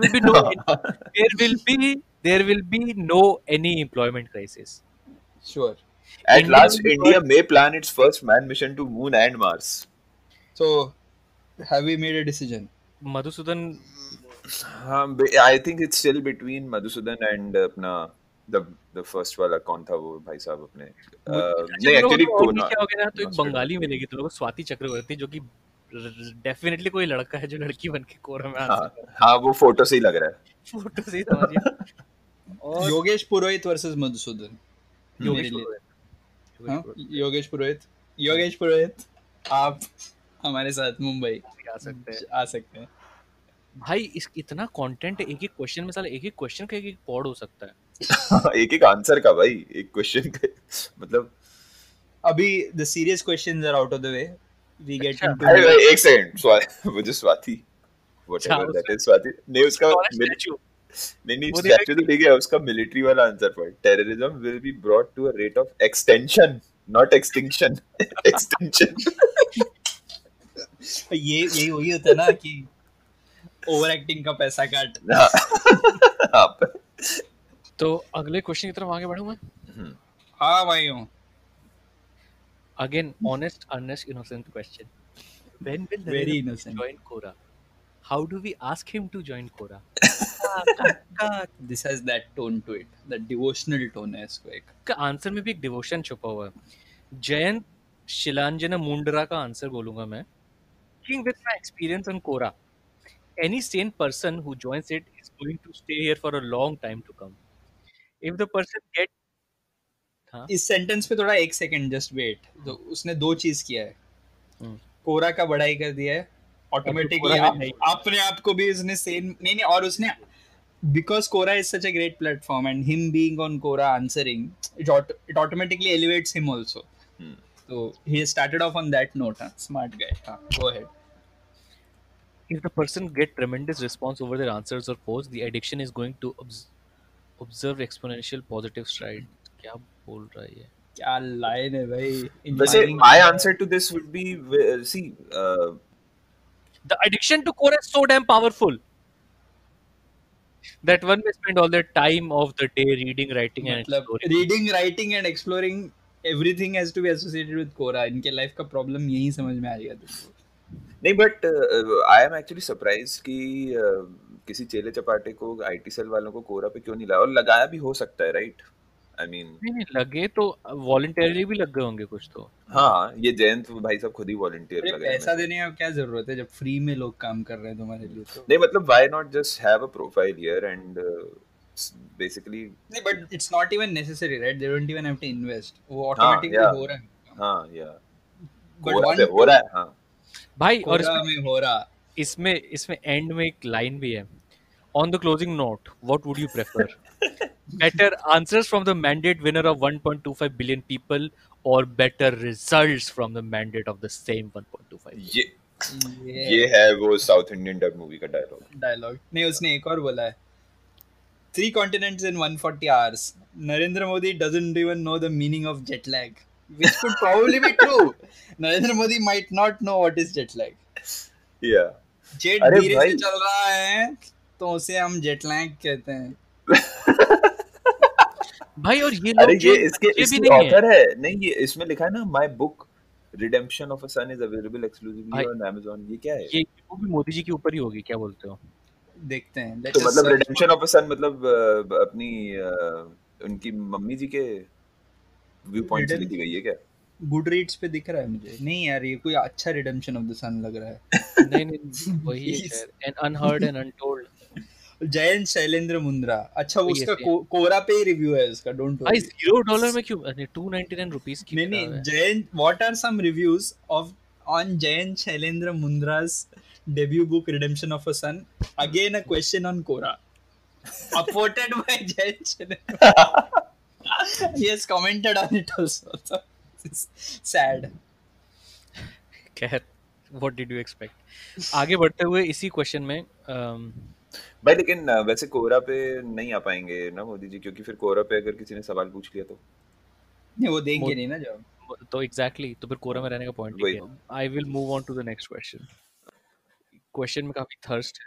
will be no any employment crisis. Sure. At last, India may plan its first manned mission to Moon and Mars. So, have we made a decision? Madhusudan I think it's still between Madhusudan and अपना the the first वाला कौन था वो भाई साहब अपने अच्छा नहीं तुम लोग एक्चुअली मतलब और नीचे आओगे ना तो एक नॉस्टैल्जिया बंगाली मिलेगी तुम लोग को, स्वाति चक्रवर्ती, जो कि डेफिनेटली कोई लड़का है जो लड़की बन के कोरा में आंसर हाँ कर रहा हाँ वो फोटो से ही लग रहा है। फोटो से ही समझिए। और योगेश पुरोहित वर्सेस मधुसूदन योगेश मेरे लिए। पुरोहित, योगेश हाँ, पुरोहित योगेश पुरोहित। हम्म, योगेश पुरोहित, आप हमारे साथ मुंबई भी आ सकते हैं आ सकते हैं। भाई। इस इतना कंटेंट है, एक एक क्वेश्चन में साला एक एक क्वेश्चन का एक एक पॉड हो सकता है। है एक एक आंसर का भाई एक क्वेश्चन का मतलब अभी the serious questions are out of the way, we get अच्छा, इनटू भाई मोर। भाई एक सेकंड वो जो स्वाति अच्छा whatever that उसका is स्वाति नहीं उसका टॉलेस्ट स्टैचू नहीं वो देखा स्टैचू तो कि ठीक है उसका मिलिट्री वाला आंसर पर terrorism will be brought to a rate of extension not extinction extension ये यही वही होता है ना कि ओवर एक्टिंग का पैसा काट। तो अगले क्वेश्चन की तरफ आगे बढ़ूं मैं। हाँ भाई हूँ। Again, honest, earnest, innocent question. When will very Narendra Modi innocent. join Quora? How do we ask him to join Quora? This has that tone to it, that devotional tone है इसको एक। का आंसर में भी एक devotion छुपा हुआ है। जयंत शिलांजना मुंडरा का आंसर बोलूंगा मैं। Speaking with my experience on Quora, any sane person who joins it is going to stay here for a long time to come. If the person get हाँ इस सेंटेंस पे थोड़ा एक सेकंड जस्ट वेट। तो उसने दो चीज किया है, कोरा का बढ़ाई कर दिया है और फिर ऑटोमेटिकली, Quora में नहीं। अपने आप को भी उसने सेम नहीं नहीं, और उसने because Quora is such a great platform and him being on Quora answering it automatically elevates him also. So he started off on that note. Huh? Smart guy. Go ahead. If the person get tremendous response over their answers or posts, the addiction is going to observe exponential positive stride. क्या बोल रहा है ये? क्या line है भाई, वैसे inspiring. my answer to this would be see The addiction to core is so damn powerful that one may spend all their time of the day reading, writing, and मतलब exploring. Reading writing and exploring everything has to be associated with Quora. इनके life का problem यही समझ में आ गया तुमको। नहीं but I am actually surprise कि किसी चेले चपाटे को आईटी सेल वालों को कोरा पे क्यों नहीं लाया और लगाया भी हो सकता है राइट आई मीन नहीं नहीं लगे तो वॉलंटरली भी लग गए होंगे कुछ तो। हाँ ये जयंत भाई साहब खुद ही वॉलंटियर अरे लग रहे पैसा हैं देने का क्या जरूरत है जब फ्री में लोग काम कर रहे हैं तुम्हारे लिए तो। नहीं मतलब why not just have a profile here and basically नहीं but it's not even necessary right, they don't even have to invest, वो हाँ ऑटोमेटिकली या हो रहा है। हाँ या बट कोरा वन पे हो रहा है हाँ भाई और कोरा में हो रहा। इसमें एंड में एक लाइन भी है। On the closing note, what would you prefer? Better answers from the mandate winner of 1.25 billion people or better results from the mandate of the same 1.25 billion? ये है वो साउथ इंडियन डब मूवी का dialogue dialogue नहीं, उसने एक और बोला है, 3 continents in 140 hours. Narendra Modi doesn't even know the meaning of jet lag, which could probably be true. Narendra Modi might not know what is jet lag. या jet अरे धीरे भाई से चल रहा है तो उसे हम जेट लैग कहते हैं। भाई और ये अरे लोग ये जो इसके बच्चे भी इसके नहीं है ऑथर है नहीं ये इसमें लिखा है ना my book redemption of a son is available exclusively भाई। ऑन Amazon ये क्या है वो भी मोदी जी के ऊपर ही होगी, क्या बोलते हो? देखते हैं, तो लेट्स मतलब सर्च। रिडेम्पशन ऑफ अ सन मतलब अपनी उनकी मम्मी जी के व्यू पॉइंट से लिखी गई है क्या गुड रीड्स पे दिख रहा है मुझे। नहीं यार ये कोई अच्छा रिडेम्पशन ऑफ द सन लग रहा है। नहीं नहीं वही है शायद, an unheard and untold. Jayant Shailendra Mundra. अच्छा वो वही उसका ऐसे है कोरा पे ही रिव्यू है उसका, डोंट भाई। वरी। $0 में क्यों? अरे 299 रुपीस की नहीं बिका नहीं, हुआ है। Jayant, what are some reviews of on Jayant Shailendra Mundra's debut book Redemption of a Son? Again a question on Quora. Upvoted by Jayant Shailen. He has commented on it also. So it's sad. खैर, what did you expect? आगे बढ़ते हुए इसी question में भाई लेकिन वैसे कोरा पे नहीं आ पाएंगे ना मोदी जी क्योंकि फिर कोरा पे अगर किसी ने सवाल पूछ लिया तो नहीं वो देंगे नहीं ना जवाब। तो एग्जैक्टली तो फिर कोरा में रहने का पॉइंट ही वही क्या है? I will move on to the next question. Question में काफी थर्स्ट है।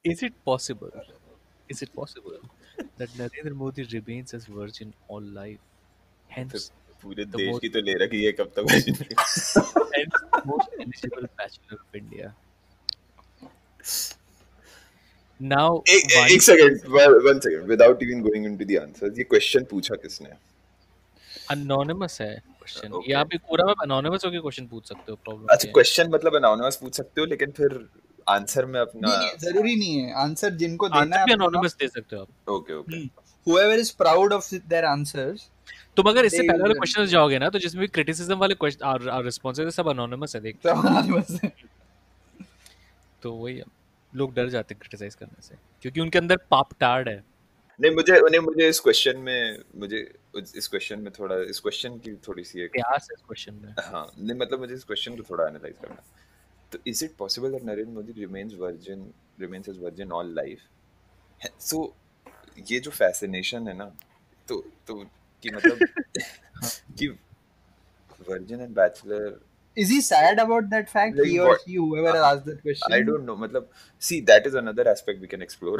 Is it possible that Narendra Modi remains as virgin all life? फिर Hence पूरे the देश most की तो ले रखी है कब तक hence the most eligible bachelor of India. Now, एक Vanish second, one second, without even going into the answers, ये क्वेश्चन पूछा किसने? anonymous है क्वेश्चन। ये ओके, आप पूरा में anonymous होके क्वेश्चन पूछ सकते हो, प्रॉब्लम अच्छा ये है। क्वेश्चन मतलब अनोनिमस पूछ सकते हो, लेकिन फिर आंसर में अपना, नहीं नहीं, जरूरी नहीं है। आंसर जिनको देना आंसर है भी अपना नाम, anonymous दे सकते हो आप। Okay okay, whoever is proud of their answers, तुम अगर इससे they पहले वाले will क्वेश्चन जाओगे ना, तो जिसमें भी क्रिटिसिज्म वाले क्वेश्चन और रिस्पॉन्सेज सब anonymous है, देख लो। anonymous. तो वही है, लोग डर जाते हैं क्रिटिसाइज करने से, क्योंकि उनके अंदर पाप टार्ड है। नहीं मुझे इस क्वेश्चन में, थोड़ा इस क्वेश्चन की थोड़ी सी एक, प्यास है इस क्वेश्चन में। हाँ नहीं मतलब मुझे इस क्वेश्चन को थोड़ा एनालाइज करना है। तो is it possible that Narendra Modi remains as virgin all life? So ये जो फैसिनेशन है ना, तो कि मतलब हाँ, कि virgin and bachelor, Is he sad about that fact? like He or what, she, whoever asked that I question. don't know, मतलब see that is another aspect we can explore.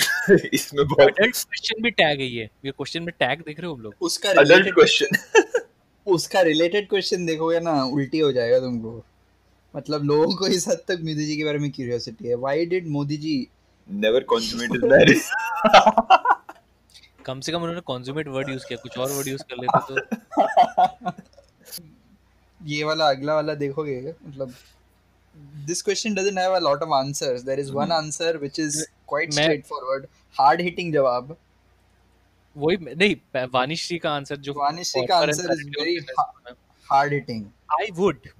इसमें बहुत अडल्ट क्वेश्चन भी tag है ये question में tag देख रहे हो हम लोग। उसका adult रिलेटेड question. उसका रिलेटेड क्वेश्चन देखोगे ना, उल्टी हो जाएगा तुमको। मतलब लोगों को इस हद तक मोदी जी के बारे में क्यूरियोसिटी है। Why did Modi ji Never consummated marriage. कम से कम उन्होंने कॉन्ज्यूमेट वर्ड यूज किया, कुछ और वर्ड यूज कर लेते तो। ये वाला अगला वाला देखोगे, मतलब this question doesn't have a lot of answers. There is one answer which is quite मैं straightforward, hard hitting जवाब। वही नहीं, वानिश्री का आंसर जो वानिश्री का proper and answer is correct है very उनके test में। hard hitting. I would,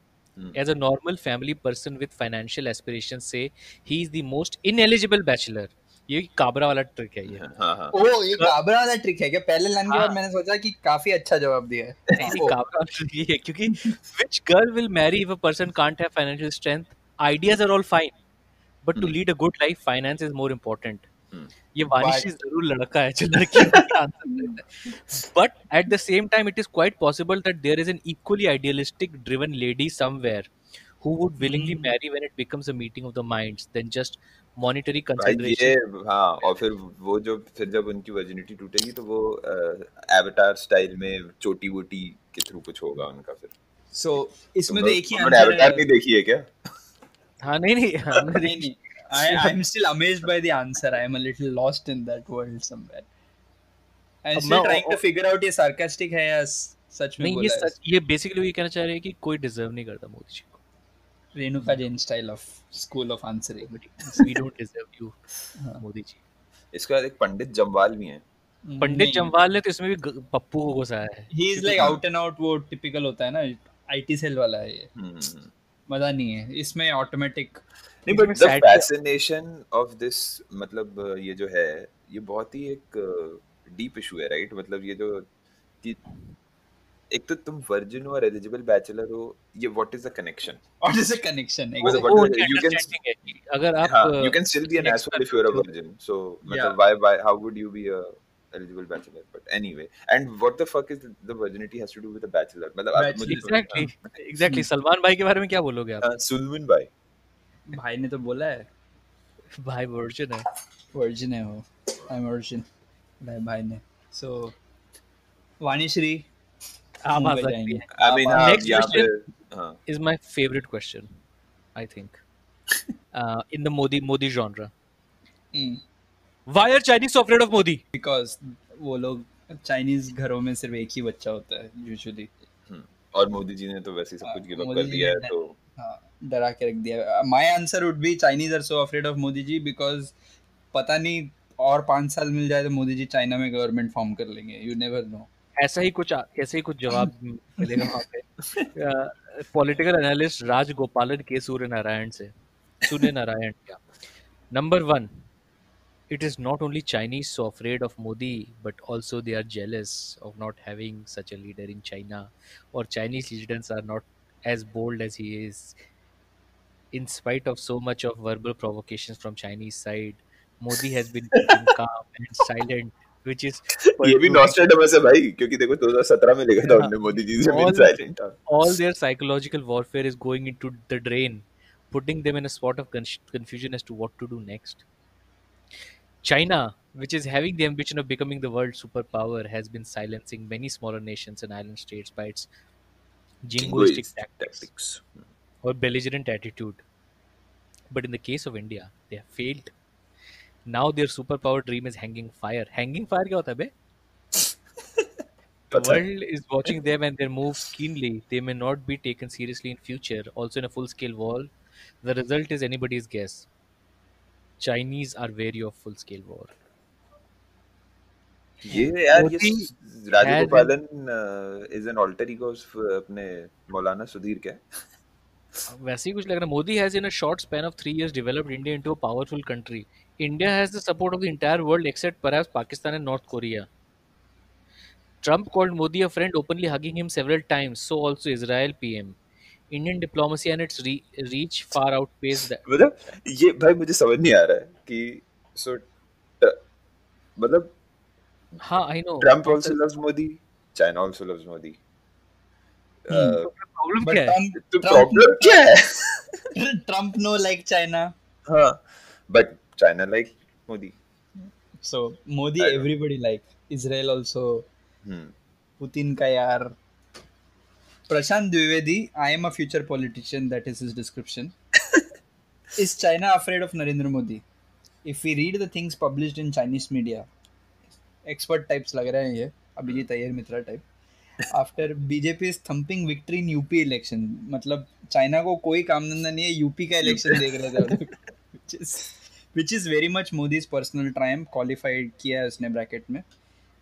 as a normal family person with financial aspirations, say he is the most ineligible bachelor. ये काबरा वाला ट्रिक है ये। हाँ हाँ, ओ, ये काबरा वाला ट्रिक है क्या? पहले लाइन के बाद हाँ, मैंने सोचा कि काफी अच्छा जवाब दिया है। नहीं नहीं, ओ, काबरा वाला ट्रिक ये है, क्योंकि which girl will marry if a person can't have financial strength? Ideas are all fine, but to lead a good life, finance is more important. ये but वानिशी जरूर लड़का है जो लड़कियों के आंसर देता है, but at the same time it is quite possible that there is an equally idealistic driven lady somewhere who would willingly marry when it becomes a meeting of the minds than just monetary भाई ये, consideration. हाँ, और फिर वो जो फिर जब उनकी वर्जिनिटी टूटेगी तो वो एवतार स्टाइल में चोटी वोटी के थ्रू कुछ होगा उनका फिर। so इसमें तो एक ही तुमने आंसर एवतार है। नहीं देखी है क्या? हाँ नहीं नहीं, हमने नहीं नहीं, I'm still amazed by the answer. I am a little lost in that world somewhere. I'm अब मैं still trying to figure out ये sarcastic है या सच में नहीं, ये बोला है। सच, ये बेसिकली ये कहना चाह रहे हैं कि कोई डिजर्व नहीं करता मोदी जी को। Renuka Jain style of school of answering. We don't deserve you Modi ji. इसके बाद एक पंडित जम्वाल भी हैं। पंडित जम्वाल ने तो इसमें भी पप्पू को घुसाया है। He is like out and out, वो टिपिकल होता है ना, आईटी सेल वाला है ये। मजा नहीं है इसमें, ऑटोमेटिक नहीं, but the fascination of this, मतलब ये जो है, ये बहुत ही एक डीप इशू है, राइट? मतलब ये जो कि एक तो तुम वर्जिन हो और एलिजिबल बैचलर हो, ये what is the connection? What is the connection? वो मतलब उनकी you can, अंडरस्टैंडिंग है कि अगर आप हाँ, you can still be an किसी asshole expert if you're a हो, virgin. So मतलब why how would you be a eligible bachelor? But anyway, and what the fuck is the virginity has to do with a bachelor? मतलब आप मुझे exactly Salman भाई के बारे में क्या बोलोगे आप? सुलमान भाई, भाई ने तो बोला है भाई वर्जिन है, वर्जिन है वो। आई एम वर्जिन, भाई ने। सो वाणीश्री आप आ मुंबई सकती जाएंगे। हैं। I mean हाँ, नेक्स्ट यहाँ पे क्वेश्चन हाँ, is my favorite question, I think, in the Modi genre. Why are Chinese so afraid of Modi? Because वो लोग चाइनीज घरों में सिर्फ एक ही बच्चा होता है यूजुअली, और मोदी जी ने तो वैसे ही सब कुछ गिव अप कर दिया है, तो डरा के रख दिया। My answer would be Chinese are so afraid of Modi ji because पता नहीं और 5 साल मिल जाए तो मोदी जी चाइना में गवर्नमेंट फॉर्म कर लेंगे। You never know. ऐसा ही कुछ जवाब मिलेगा वहाँ पे पॉलिटिकल एनालिस्ट राजगोपालन के सूर्य नारायण क्या। Number 1, it is not only Chinese so afraid of Modi, but also they are jealous of not having such a leader in China, or Chinese leaders are not as bold as he is. In spite of so much of verbal provocations from Chinese side, Modi has been keeping calm and silent, which is ये भी proving नॉस्ट्रेडमस है भाई, क्योंकि देखो 2017 में लिखा था उन्होंने मोदी जी से मेन all साइलेंट था। all their psychological warfare is going into the drain, putting them in a spot of confusion as to what to do next. China, which is having the ambition of becoming the world superpower, has been silencing many smaller nations and island states by its jingoistic Jingoist tactics tactics. or belligerent attitude. But in the case of India, they have failed. Now their superpower dream is hanging fire. Hanging fire क्या होता है बे? The पता world is watching them and their moves keenly. They may not be taken seriously in future. Also in a full-scale war, the result is anybody's guess. Chinese are wary of full-scale war. ये यार ये Modi has an Rajagopalan is an alter ego of अपने मौलाना सुधीर क्या वैसे ही कुछ लग रहा है. Modi has in a short span of 3 years developed India into a powerful country. India has the support of the entire world except perhaps Pakistan and North Korea. Trump called Modi a friend, openly hugging him several times. So also Israel PM. Indian diplomacy and its reach far outpace that. मतलब ये भाई मुझे समझ नहीं आ रहा है कि सो मतलब हाँ, I know. ट्रम्प कौन सा also loves Modi China also loves Modi Hmm. Problem But क्या है? तो प्रॉब्लम क्या है Trump no like China. हाँ but China like Modi So Modi I don't- everybody like. Israel also. Hmm Putin का यार. Prashant Dwivedi, I am a future politician, that is his description. Is China afraid of Narendra Modi? If we read the things published in Chinese media, expert types लग रहे हैं ये, अभिजीत अय्यर मित्रा type. After BJP is thumping victory in UP election, मतलब China को कोई काम धंधा नहीं है, यूपी का इलेक्शन देख रहे थे वो लोग. which is very much Modi's personal triumph, qualified किया है उसने bracket में.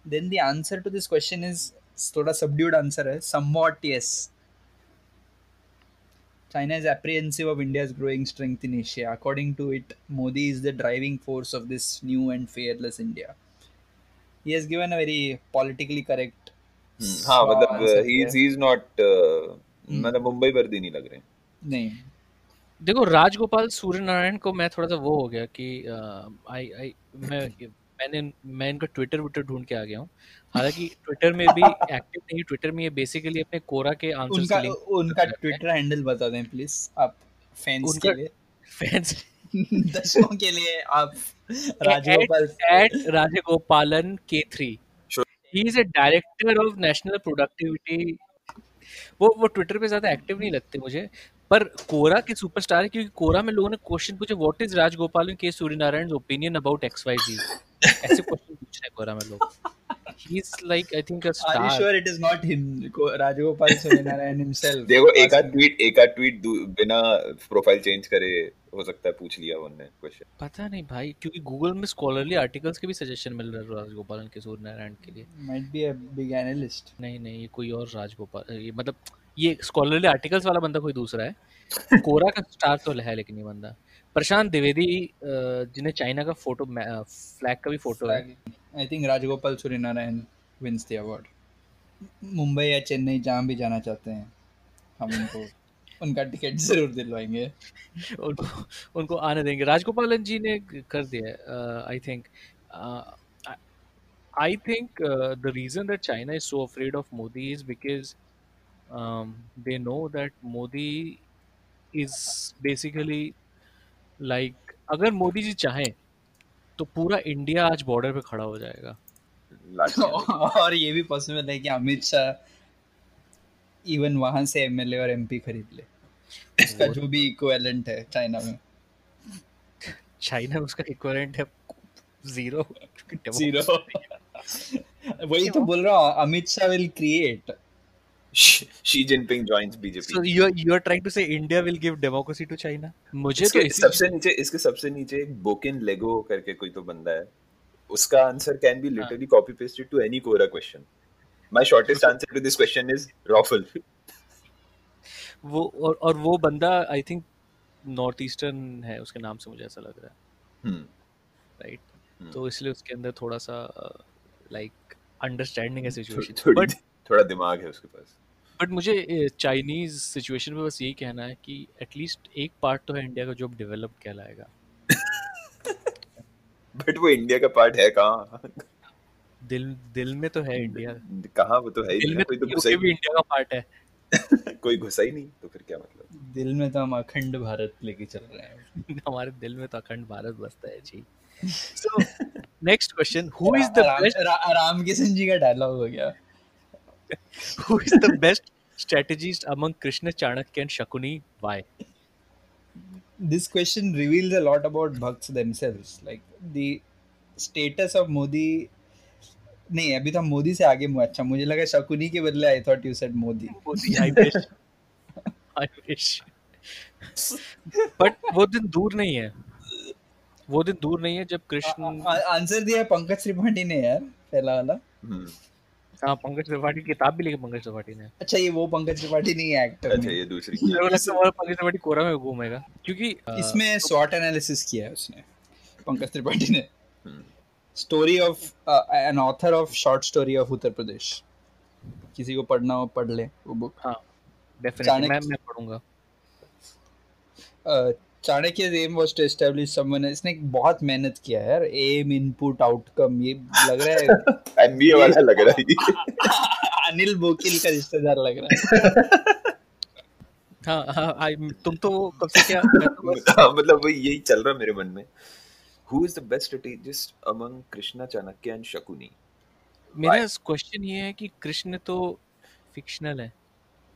Then the answer to this question is थोड़ा subdued answer है, somewhat yes. China is apprehensive of India's growing strength in Asia. According to it, Modi is the driving force of this new and fearless India. He has given a very politically correct हाँ मतलब answer he here. Is not मतलब मुंबई वर्दी नहीं लग रहे नहीं. देखो राजगोपाल सूर्यनारायण को मैं थोड़ा सा वो हो गया कि आई आई मैं इनका ट्विटर ढूंढ के आ गया हूँ. हालांकि ट्विटर में भी एक्टिव नहीं. ट्विटर में ये बेसिकली अपने कोरा के आंसर्स उनका के लिंक उनका ट्विटर हैंडल बता दें प्लीज आप फैंस उनका के लिए. फैंस दर्शकों के लिए आप Rajagopal at Rajagopalan K3. Sure. He is a director of national productivity. वो ट्विटर पे ज्यादा एक्टिव नहीं लगते मुझे. पर कोरा के सुपरस्टार है क्योंकि कोरा में लोगों ने क्वेश्चन पूछे व्हाट इज राजगोपालन के सूर्यनारायण ओपिनियन अबाउट XYZ. ऐसे क्वेश्चन पूछ रहे हैं कोरा में लोग. He is like I think a Are you star. sure it is not him, Rajagopal Suryanarayan himself? देखो एक asking? आध ट्वीट बिना प्रोफाइल चेंज करे हो सकता है पूछ लिया उन्होंने क्वेश्चन पता नहीं भाई क्योंकि गूगल में स्कॉलरली आर्टिकल्स के भी सजेशन मिल रहे हैं राजगोपालन के सूर्यनारायण के लिए. Might be a big analyst. नहीं ये कोई और राजगोपाल ये मतलब ये स्कॉलरली आर्टिकल्स वाला बंदा कोई दूसरा है. कोरा का स्टार तो है लेकिन ये बंदा प्रशांत द्विवेदी जिन्हें चाइना का फोटो फ्लैग का भी फोटो है. I think Rajagopal Suryanarayan wins the award. Mumbai या चेन्नई जहाँ भी जाना चाहते हैं हम उनको उनका टिकट जरूर दिलवाएंगे. उनको उनको आने देंगे. राजगोपालन जी ने कर दिया है. I think the reason that China is so afraid of Modi is because they know that Modi is basically like अगर मोदी जी चाहें तो पूरा इंडिया आज बॉर्डर पे खड़ा हो जाएगा. और ये भी पॉसिबल है कि अमित शाह इवन वहां से एमएलए और एमपी खरीद ले. उसका जो भी इक्विवेलेंट है चाइना में. चाइना में उसका इक्विवेलेंट है जीरो. वही तो बोल रहा हूँ Amit Shah will create. Xi Jinping joins BJP So you are trying to say India will give democracy to China? मुझे तो इसके सबसे नीचे एक बोकिन लेगो करके कोई तो बंदा है उसका answer can be literally copy pasted to any Quora question. My shortest answer to this question is ROFL. वो और वो बंदा आई थिंक नॉर्थ ईस्टर्न है उसके नाम से मुझे ऐसा लग रहा है. राइट. तो इसलिए उसके अंदर थोड़ा सा लाइक अंडरस्टैंडिंग है सिचुएशन. बट थोड़ा दिमाग है उसके पास. बट मुझे चाइनीज सिचुएशन में बस यही कहना है कि एटलीस्ट एक पार्ट तो है इंडिया का जो अब डेवलप कहलाएगा. बट वो इंडिया का पार्ट है कहाँ. दिल में तो है इंडिया. कहाँ वो तो है ही दिल नहीं. में कोई तो तो घुसा ही भी इंडिया का पार्ट है. कोई घुसा ही नहीं तो फिर क्या मतलब. दिल में तो हम अखंड भारत लेके चल रहे हैं. हमारे दिल में तो अखंड भारत बसता है जी. So next question, who is the best Ram Kishan ji का डायलॉग हो गया. who is the best strategist among Krishna, Chanakya and Shakuni? Why? this question reveals a lot about bhakts themselves. Like the status of Modi. नहीं, अभी तो हम मोदी से आगे हुआ. अच्छा, मुझे लगा शकुनी के बदले I thought you said Modi. Modi, I wish, I wish. But वो दिन दूर नहीं है. वो दिन दूर नहीं है जब कृष्ण. आंसर दिया पंकज त्रिपाठी ने यार, पहला वाला. हाँ, पंकज त्रिपाठी की किताब भी लिखी पंकज त्रिपाठी ने. अच्छा, ये वो पंकज त्रिपाठी नहीं है एक्टर. अच्छा, ये दूसरी. मेरे को लगता है वो पंकज त्रिपाठी कोरा में घूमेगा क्योंकि इसमें SWOT एनालिसिस किया है उसने, पंकज त्रिपाठी ने. Story of an author of short story of Uttar Pradesh. किसी को पढ़ना हो पढ़ ले वो बुक. हाँ, डेफिनेटली मैं पढ़ूंगा. चाणक्य's aim was to establish someone. इसने बहुत मेहनत किया है यार. एम, इनपुट, आउटकम, ये लग रहा है एमबीए वाला लग रहा है. अनिल बोकिल का रिश्तेदार लग रहा है. हाँ, तुम तो कब से क्या मतलब वही यही चल रहा मेरे मन में. Who is the best strategist among Krishna, Chanakya and Shakuni? मेरा क्वेश्चन ये है कि कृष्ण तो फिक्शनल है.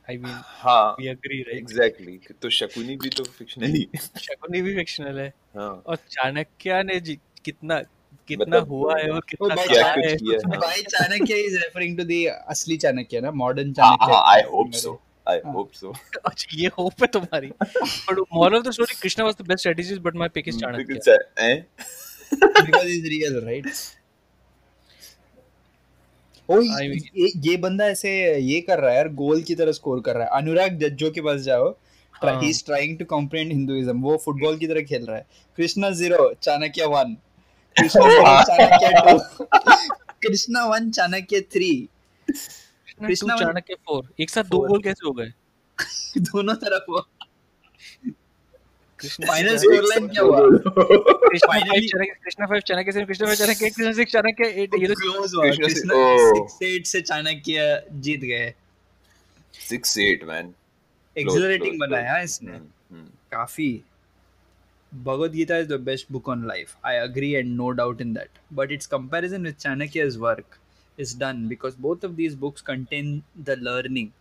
I mean, हाँ, we agree, right? Exactly. तो शकुनी भी तो फिक्शनल ही. शकुनी भी फिक्शनल है. हाँ. और चाणक्य ने कितना मतलब हुआ है और कितना क्या कहा कुछ है. किया है. भाई Chanakya is referring to the असली चाणक्य ना, modern Chanakya. I hope so. I hope so. अच्छा, ये होप है तुम्हारी. But moral of the story, Krishna was the best strategist, but my pick is Chanakya. Because he's real, right? ओ, ये बंदा ऐसे ये कर रहा है यार, गोल की तरह स्कोर कर रहा है. अनुराग जज्जो के पास जाओ. He is trying to comprehend Hinduism. वो फुटबॉल की तरह खेल रहा है. कृष्णा 0, चाणक्य 1. कृष्णा 0, चाणक्य 2. कृष्णा 1, चाणक्य 3. कृष्णा 2, चाणक्य 4. एक साथ 2 गोल कैसे हो गए? दोनों तरफ हुआ. कृष्णा फाइनल स्कोर लाइन क्या हुआ? कृष्णा 5 चाणक्य 7, कृष्णा 5 चाणक्य 8, कृष्णा 6 चाणक्य 8. ये तो क्लोज हुआ. कृष्णा 6-8 से चाणक्य जीत गए. 6-8 मैन. एक्सिलरेटिंग बनाया इसने काफी. Bhagavad Gita is the best book on life. I agree and no doubt in that. But its comparison with Chanakya's work is done because both of these books contain the learning,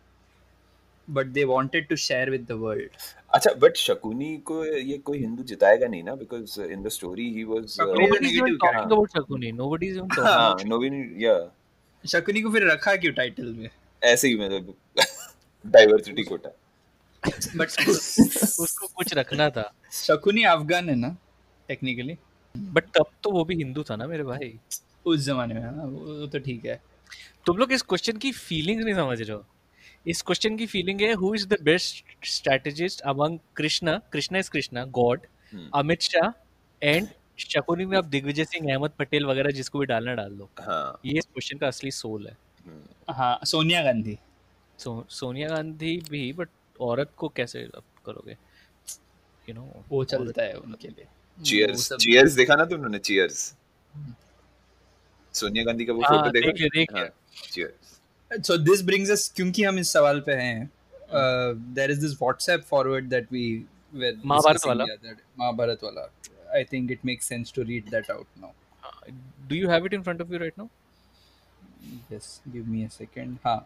but they wanted to share with the world. अच्छा, but Shakuni को ये कोई हिंदू जिताएगा नहीं ना, because in the story he was nobody is even talking about Shakuni. Nobody is even talking about Shakuni. Nobody, yeah. Shakuni को फिर रखा क्यों टाइटल में? ऐसे ही मतलब डाइवर्सिटी कोटा. बट उसको कुछ रखना था. शकुनी अफगान है ना टेक्निकली, बट तब तो वो भी हिंदू था ना मेरे भाई, उस जमाने में. हाँ, वो तो ठीक है. तुम लोग इस क्वेश्चन की फीलिंग नहीं समझ रहे हो. इस क्वेश्चन की फीलिंग है who is the best strategist among Krishna. Krishna is Krishna God, Amit Shah and Shakuni में आप दिग्विजय सिंह, अहमद पटेल वगैरह जिसको भी डालना डाल दो. हाँ. ये इस क्वेश्चन का असली सोल है. हाँ, सोनिया गांधी. सोनिया गांधी भी, बट औरत को कैसे करोगे, यू नो. वो चलता है उनके लिए. चीयर्स देखा ना तुमने? चीयर्स सोनिया गांधी का वो फोटो देखा? Cheers. So this brings us, क्योंकि हम इस सवाल पे हैं, there is this WhatsApp forward that we were Mahabharat वाला. I think it makes sense to read that out now. Do you have it in front of you right now? Yes, give me a second. हाँ.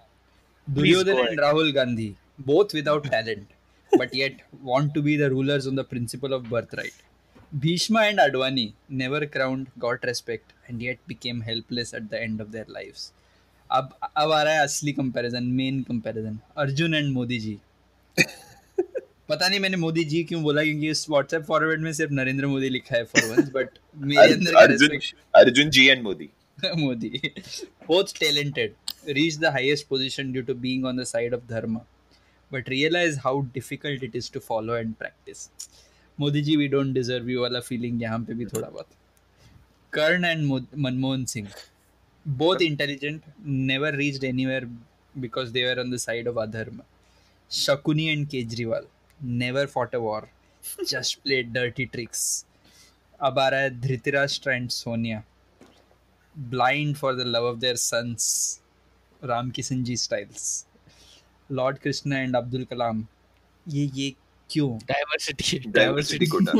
Duryodhan and Rahul Gandhi, both without talent, but yet want to be the rulers on the principle of birthright. Bhishma and Advani, never crowned, got respect, and yet became helpless at the end of their lives. अब आ रहा है असली comparison, main comparison. Arjun and Modi ji. पता नहीं मैंने मोदी जी क्यों बोला, क्योंकि इस व्हाट्सएप फॉरवर्ड में सिर्फ नरेंद्र मोदी लिखा है फॉर वंस, बट मेरे अंदर का respect. Arjun ji and Modi. Modi, both talented, reached the highest position due to being on the side of dharma, but realize how difficult it is to follow and practice. Modi ji, we don't deserve you वाला feeling यहाँ पे भी थोड़ा बहुत. Karn and Manmohan Singh, both intelligent, never reached anywhere because they were on the side of adharma. Shakuni and Kejriwal, never fought a war, just played dirty tricks. अब आ रहा है Dhritarashtra and Sonia, blind for the love of their sons, Ram Kishan ji styles. Lord Krishna and Abdul Kalam, ये क्यों? Diversity Kota.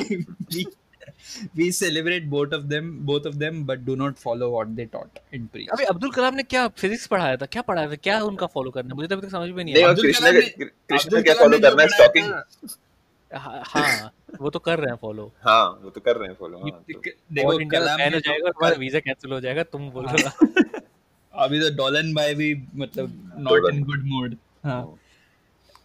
We celebrate both of them, but do not follow what they taught and preach. अबे अब्दुल कलाम ने क्या physics पढ़ाया था, क्या पढ़ाया था, क्या उनका फॉलो करना, मुझे तो अभी तक समझ में नहीं आया. कृष्णा क्या फॉलो करना है? स्टॉकिंग. हाँ, वो तो कर रहे हैं फॉलो। हाँ वो तो कर रहे हैं फॉलो। ये हाँ तो देखो ऑल इंडिया में कलाम बैन ने हो जो जाएगा और तुम्हारा वीजा कैंसिल हो जाएगा, तुम बोल हाँ, रहा। अभी तो डोलन भाई भी मतलब not in Dolan good mood. हाँ,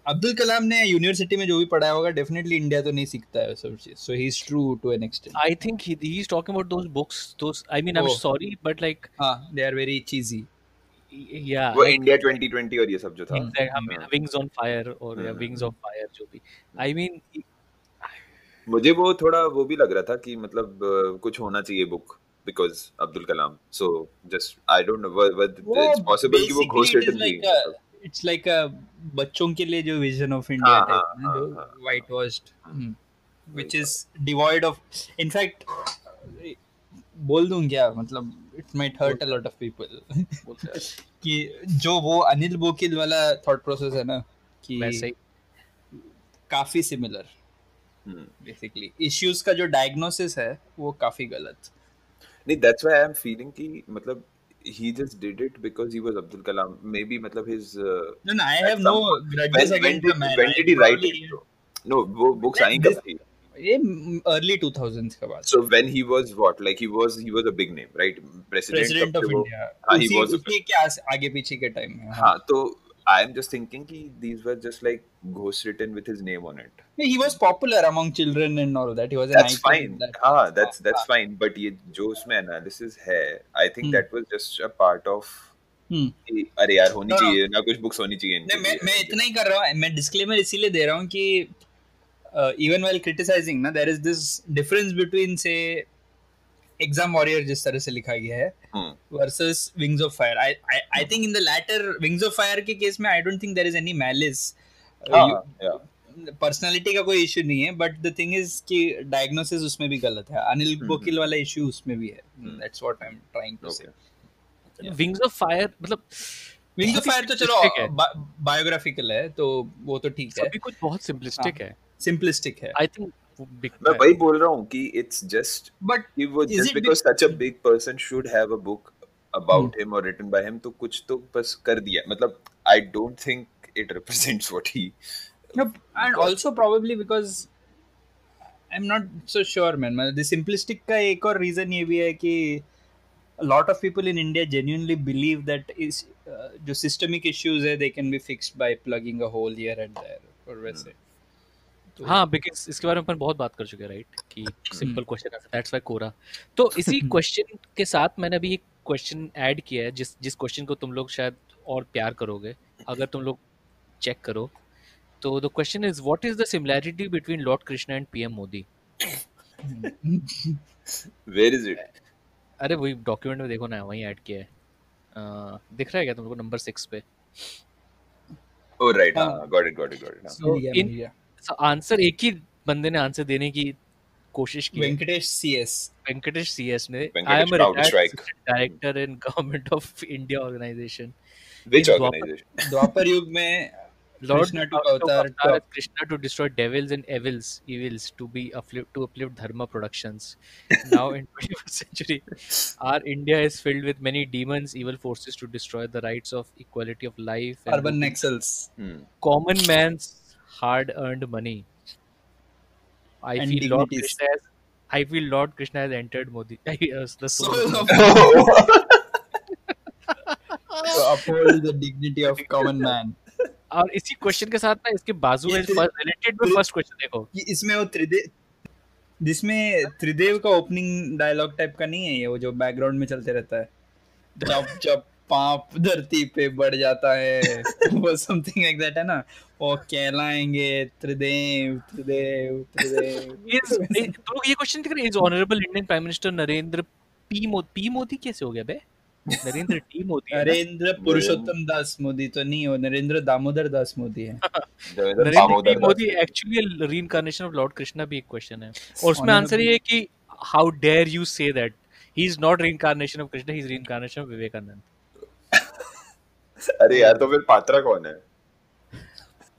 अब्दुल कलाम ने यूनिवर्सिटी में जो भी पढ़ाया होगा डेफिनेटली इंडिया तो नहीं सीखता है सब चीज, so he is true to an extent. I think he's talking about those books. Those, I mean, I'm oh sorry, but like, हाँ, they are very cheesy. yeah, वो like इंडिया 2020 और ये सब जो था। exactly, हाँ। Wings on Fire or yeah, Wings of Fire, जो भी। I mean, मुझे वो थोड़ा वो भी लग रहा था कि मतलब कुछ होना चाहिए book because Abdul Kalam, so just I don't know वो इट्स पॉसिबल कि वो basically ghost it is written थी लाइक मतलब। इट्स लाइक अ बच्चों के लिए जो विजन ऑफ इंडिया हाँ हाँ टाइप ना, हाँ जो हाँ वाइट वॉश्ड, वही व्हिच था। इज डिवॉइड ऑफ, इनफैक्ट बोल दूं क्या, मतलब इट माइट हर्ट अ बोलते लॉट ऑफ पीपल बोलते हैं, कि जो वो अनिल बोकिल वाला थॉट प्रोसेस है ना, कि वैसे ही। काफी सिमिलर, हम्म। बेसिकली इश्यूज का जो डायग्नोसिस है वो काफी गलत। नहीं that's why I am feeling कि मतलब he just did it because he was Abdul Kalam, maybe मतलब his No, no, I at have no some point grudges against the man. when I did he write probably it though? No वो books like I this, कब थी? ये early 2000s का बात So है। when he was what, like he was a big name, right? President कब president of से वो? इंडिया हाँ he उसी was a, उसी के आगे पीछे के टाइम में। हाँ, हाँ तो I am just thinking कि these were just like ghosts written with his name on it. he was popular among children and all that, he was an That's icon fine. at that हाँ time। that's fine. But ये जो उसमें analysis है, I think hmm that was just a part of हम्म कि अरे यार होनी no no, चाहिए ना, कुछ बुक्स होनी चाहिए नहीं इनके मैं लिए। इतना ही कर रहा हूँ, मैं डिस्क्लेमर इसीलिए दे रहा हूँ कि इवन व्हाइल क्रिटिसाइजिंग ना, there is this difference between से एग्जाम वॉरियर जिस तरह से लिखा गया है hmm. versus Wings of Fire. I think in the latter Wings of Fire के केस में I don't think there is any malice. हाँ या पर्सनालिटी का कोई इशू नहीं है, बट द थिंग इज कि डायग्नोसिस उसमें भी गलत है, अनिल बोकिल वाला इशू उसमें भी है। That's what I am trying to say. Okay. Wings of fire मतलब विंग्स ऑफ बहुत ही फायर तो चलो सिंपलिस्टिक है, बायोग्राफिकल है तो वो तो ठीक है। सभी कुछ बहुत हाँ, सिंपलिस्टिक है। सिंपलिस्टिक है, आई थिंक वो मैं बिकता है। वही बोल रहा हूँ कि इट्स जस्ट बट कि वो is just it because such a big person should have a book about him और रिटन बाय हिम, तो कुछ तो बस कर दिया मतलब। I don't think it represents what he and also probably because I am not so sure man, मतलब simplistic का एक और रीजन ये भी है कि a lot of people in India genuinely believe that is जो systemic issues है they can be fixed by plugging a hole here and there और वैसे तो हाँ, बिकॉज इसके बारे में अपन बहुत बात कर चुके हैं, राइट, कि सिंपल क्वेश्चन है, दैट्स व्हाई कोरा। तो इसी क्वेश्चन के साथ मैंने अभी एक क्वेश्चन ऐड किया है, जिस जिस क्वेश्चन को तुम लोग शायद और प्यार करोगे अगर तुम लोग चेक करो। तो the question is what is the similarity between lord Krishna and PM Modi? Where is it? अरे वही डॉक्यूमेंट में देखो ना, वहीं ऐड किया है। दिख रहा है क्या तुमको नंबर 6 पे? ओह राइट, हाँ हाँ गॉट इट हाँ। सो मिल इन गया आंसर एक ही बंदे ने आंसर देने की कोशिश की है, वेंकटेश सीएस। वेंकटेश सीएस ने। I Venkatesh am a counter retired strike. Assistant director in government of India organisation which in Dwapar. Organisation? Dwapar Yuga में Lord Krishna to took avatar avatar to as Krishna to destroy devils and evils to uplift dharma productions. Now in 21st century, our India is filled with many demons, evil forces to destroy the rights of equality of life and urban looting नेक्सल्स common man's hard-earned money. I and feel Lord dignities, Krishna has I feel Lord Krishna has entered Modi, the soul of soul of Modi. Modi to uphold the dignity of common man। और इसी question के साथ ना इसके बाजू ये में related में फर्स्ट क्वेश्चन देखो। इसमें वो त्रिदेव, जिसमें त्रिदेव का ओपनिंग डायलॉग टाइप का नहीं है ये, वो जो बैकग्राउंड में चलते रहता है, जब जब पाप धरती पे बढ़ जाता है वो समथिंग लाइक दैट है ना, वो कहलाएंगे त्रिदेव त्रिदेव इज त्रिदेव। तो लोग ये क्वेश्चन देख रहे हैं, is honourable Indian prime minister Narendra P Modi कैसे हो गया बे? नरेंद्र टी मोदी है ना। नरेंद्र पुरुषोत्तम दास मोदी तो नहीं हो, नरेंद्र दामोदर दास मोदी है। Devendra Narendra T Damodar Das. Modi actually reincarnation of Lord Krishna भी एक क्वेश्चन है, और उसमें आंसर ऑनरेबल ये है कि how dare you say that he is not reincarnation of Krishna, he is reincarnation of Vivekananda. अरे यार तो तो फिर पात्रा कौन है?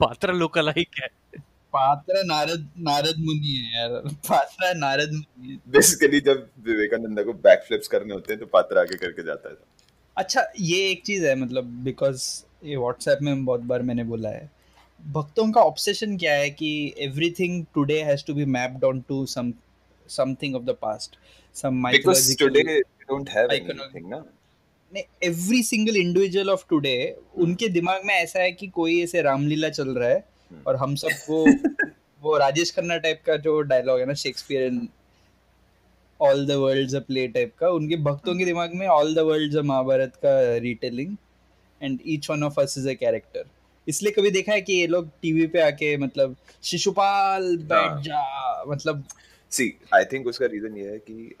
पात्रा लोकलाइक है। पात्रा नारद नारद मुनि है यार, पात्रा नारद मुनि है। बेसिकली जब विवेकानंद को बैक फ्लिप्स करने होते हैं तो पात्रा आगे करके जाता है। अच्छा ये एक चीज है, मतलब बिकॉज ये व्हाट्सएप में बहुत बार मैंने बोला है भक्तों का ऑब्सेशन क्या है कि everything today has to be mapped on to something of the past, some Because today mythological we don't have icon. anything, na? Every single individual of today, Hmm. उनके दिमाग में ऐसा है कि कोई ऐसे रामलीला चल रहा है Hmm. और हम सब वो राजेश खन्ना टाइप का जो डायलॉग है ना, Shakespeare all the world's a play type का, उनके भक्तों के दिमाग में all the world's a Mahabharata का retelling and each one of us is a character. इसलिए कभी देखा है कि ये लोग टीवी पे आके मतलब शिशुपाल बैठ हाँ. जा, मतलब See, I think उसका रीजन ये है कि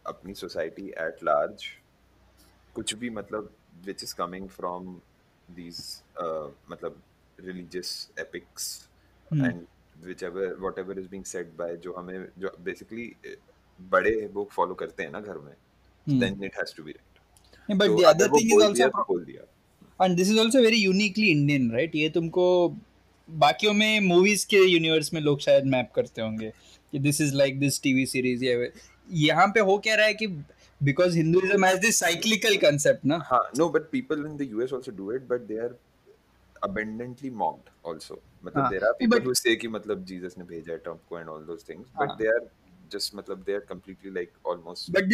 अपनी सोसाइटी एट लार्ज कुछ भी मतलब which is coming from these मतलब religious epics and whatever is being said by जो हमें जो basically बड़े वो फॉलो करते हैं ना घर में, then it has to be right. But तो द अगर अदर वो थिंग इज बोल आल्सो, दिया तो बोल दिया. And this is also very uniquely Indian, right? ये तुमको बाकियों में मूवीज के यूनिवर्स में लोग शायद मैप करते होंगे कि this is like this TV series, या यहाँ पे हो क्या रहा है कि because Hinduism has this cyclical concept ना. हाँ, no, but people in the US also do it, but they are abundantly mocked also. मतलब हाँ there are people but who say कि मतलब Jesus ने भेजा है Trump को and all those things, but they are just मतलब they are completely like almost. but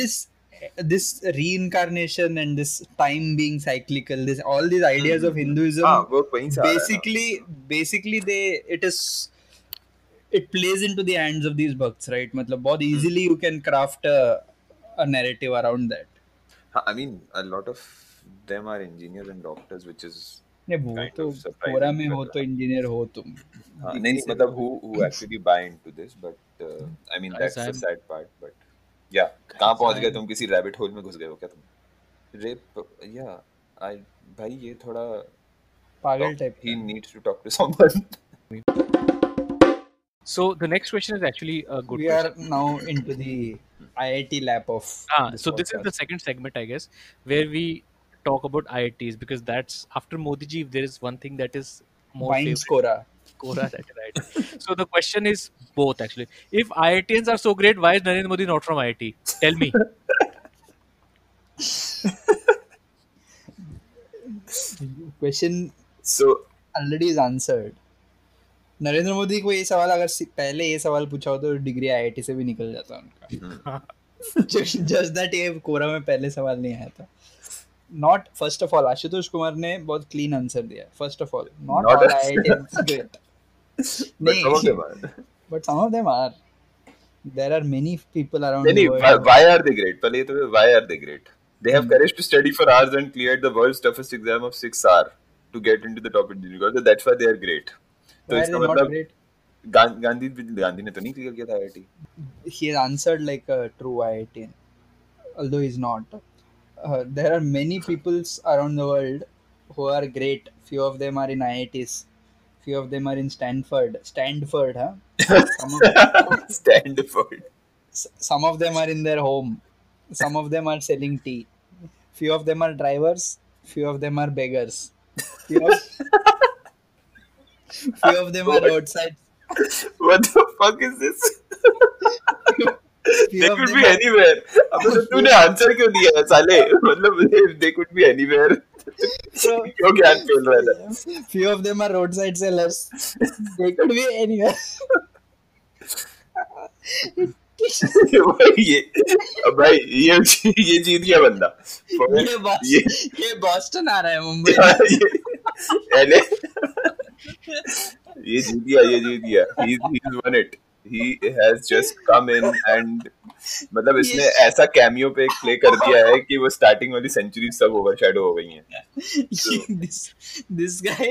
this reincarnation and this time being cyclical, this all these ideas of Hinduism, हाँ, वो वहीं से आ रहा है ना. basically they it plays into the hands of these bhakts, right? मतलब बहुत easily you can craft a narrative around that. हाँ, I mean a lot of them are engineers and doctors, which is नहीं वो kind तो of Quora surprising. में हो तो engineer हो तुम, हाँ, डिग्री नहीं से मतलब who actually buy into this, but I mean Guys, that's the I'm sad part. But yeah, कहाँ पहुँच गए I'm तुम? किसी rabbit hole में घुस गए हो क्या तुम? Rape, yeah, I भाई ये थोड़ा पागल टाइप he का. needs to talk to someone. So the next question is actually a good We are question. now into the IIT lap of this So this is the podcast. second segment, I guess, where we talk about IITs, because that's after Modiji, if there is one thing that is more Binds favorite, Quora. Quora, that is IIT. So the question is both actually. If IITans are so great, why is Narendra Modi not from IIT? Tell me. Question So already is answered. Narendra Modi को ये सवाल अगर पहले ये सवाल पूछा हो तो डिग्री आईआईटी से भी निकल जाता उनका. जस्ट दैट ये कोरा में पहले सवाल नहीं आया था. Not first of all, Ashutosh Kumar ने बहुत क्लीन आंसर दिया. First of all, not Not all us. IITians great. but some of नहीं, them are. But some of them are. There are many people around the नहीं, world. why are they great? पहले ये तो why are they great? They have courage to study for hours and cleared the world's toughest exam of 6 hours to get into the top engineering. That's why they are great. तो Why are इसका they not मतलब great? Gandhi ने तो नहीं clear किया था IIT. He has answered like a true IITian, although he's not. There are many peoples around the world who are great. Few of them are in IITs. Few of them are in Stanford. Stanford, huh? Stanford. Some of them are in their home. Some of them are selling tea. Few of them are drivers. Few of them are beggars. Few of them are roadside. What the fuck is this? Few They of could them be are, anywhere. अब तो तूने answer क्यों दिया है साले? मतलब they could be anywhere. क्यों ज्ञान फैल रहा था? few of them are roadside sellers. They could be anywhere. भाई ये जीत गया बंदा. ये बॉस्टन आ रहा है मुंबई. LA ये जीत गया. He's won it. He has just come in and मतलब इसने ऐसा कैमियो पे प्ले कर दिया है कि वो स्टार्टिंग वाली सेंचुरी सब ओवरशैडो हो गई हैं. This guy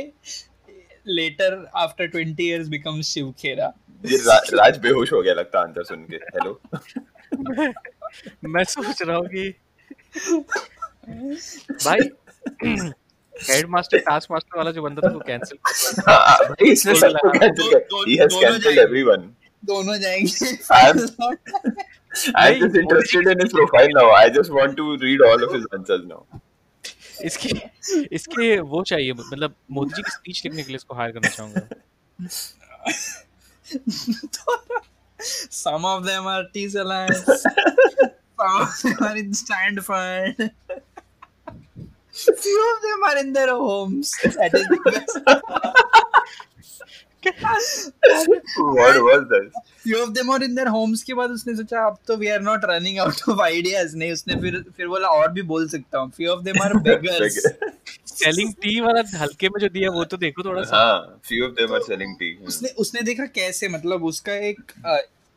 later after 20 years becomes Shiv Khera. ये राज बेहोश हो गया लगता आंसर सुन के. हेलो. मैं सोच रहा हूँ कि भाई हेडमास्टर टास्क मास्टर वाला जो बंदा था वो कैंसिल. भाई इसने सबको कैंसिल किया. He has cancelled everyone. दोनों जाएंगे. I'm just interested in his profile now. I just want to read all of his answers now. इसके वो चाहिए, मतलब मोदी जी की स्पीच लिखने के लिए इसको हायर करना चाहूंगा. Some of them are T-Alliance. Some of them are in Stanford. Few of them are in their homes. That is the best. What was this? Few of them are in their homes के बाद उसने सोचा अब तो we are not running out of ideas, नहीं उसने फिर बोला और भी बोल सकता हूँ, few of them are beggars. Selling T वाला हल्के में जो दिया वो तो देखो थोड़ा सा. हाँ, few of them are selling tea. उसने देखा कैसे, मतलब उसका एक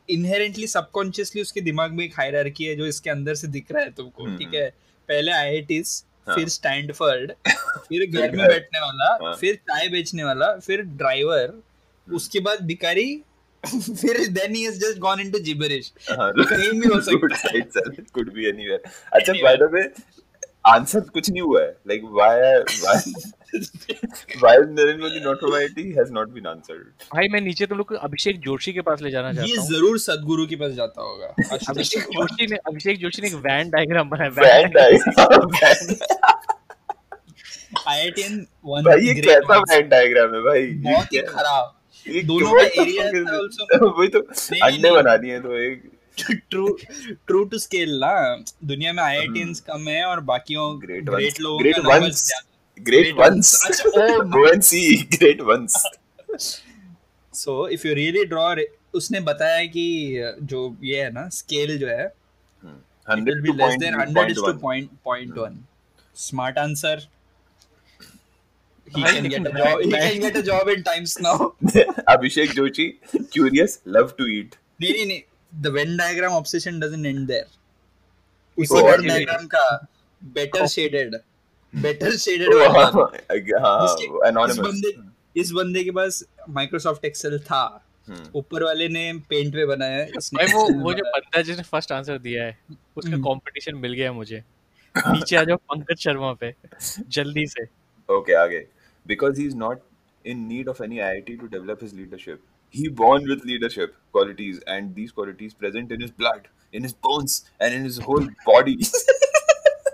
इनहेरेंटली सबकॉन्शियसली उसके दिमाग में एक हायरार्की है जो इसके अंदर से दिख रहा है तुमको, ठीक है. पहले IITs, फिर स्टैंडफोर्ड, फिर घर में बैठने वाला, फिर चाय बेचने वाला, फिर ड्राइवर, उसके बाद भिखारी, फिर then he has just gone into gibberish. कहीं भी हो सकता है. Could be anywhere. अच्छा, by the way, आंसर कुछ नहीं हुआ है. Like why is Narendra Modi not from IIT has not been answered. भाई मैं नीचे तुम लोग को अभिषेक जोशी के पास ले जाना चाहता हूँ. ये जरूर सदगुरु के पास जाता होगा. अभिषेक जोशी ने एक वैन डायग्राम बनाया. Venn diagram. IITN one. भाई ये कैसा वैन डायग्राम है भाई? बहुत ही खराब. दोनों का एरिया था also. वही तो अंडे बना दिए तो एक ट्रू टू स्केल ना. दुनिया में IITans कम है और बाकियों ग्रेट लोगों का नंबर ज्यादा. Great ones. ONC, great ones. So if you really draw, उसने बताया कि जो ये है ना स्केल जो है 100 will be less than 100 is to 0.1. Smart answer. He can get a job. He can get a job in Times Now. Abhishek Joshi, curious, love to eat. नहीं. The Venn diagram obsession doesn't end there. उस Oh, Venn diagram का better shaded वाला. Anonymous. इस बंदे के पास Microsoft Excel था. ऊपर वाले ने पेंट पे बनाया है. भाई वो जो बंदा जिसने फर्स्ट आंसर दिया है उसका कंपटीशन मिल गया मुझे. नीचे आ जाओ पंकज शर्मा पे जल्दी से. Okay, आगे. Because he is not in need of any IIT to develop his leadership. He born with leadership qualities, and these qualities present in his blood, in his bones, and in his whole body.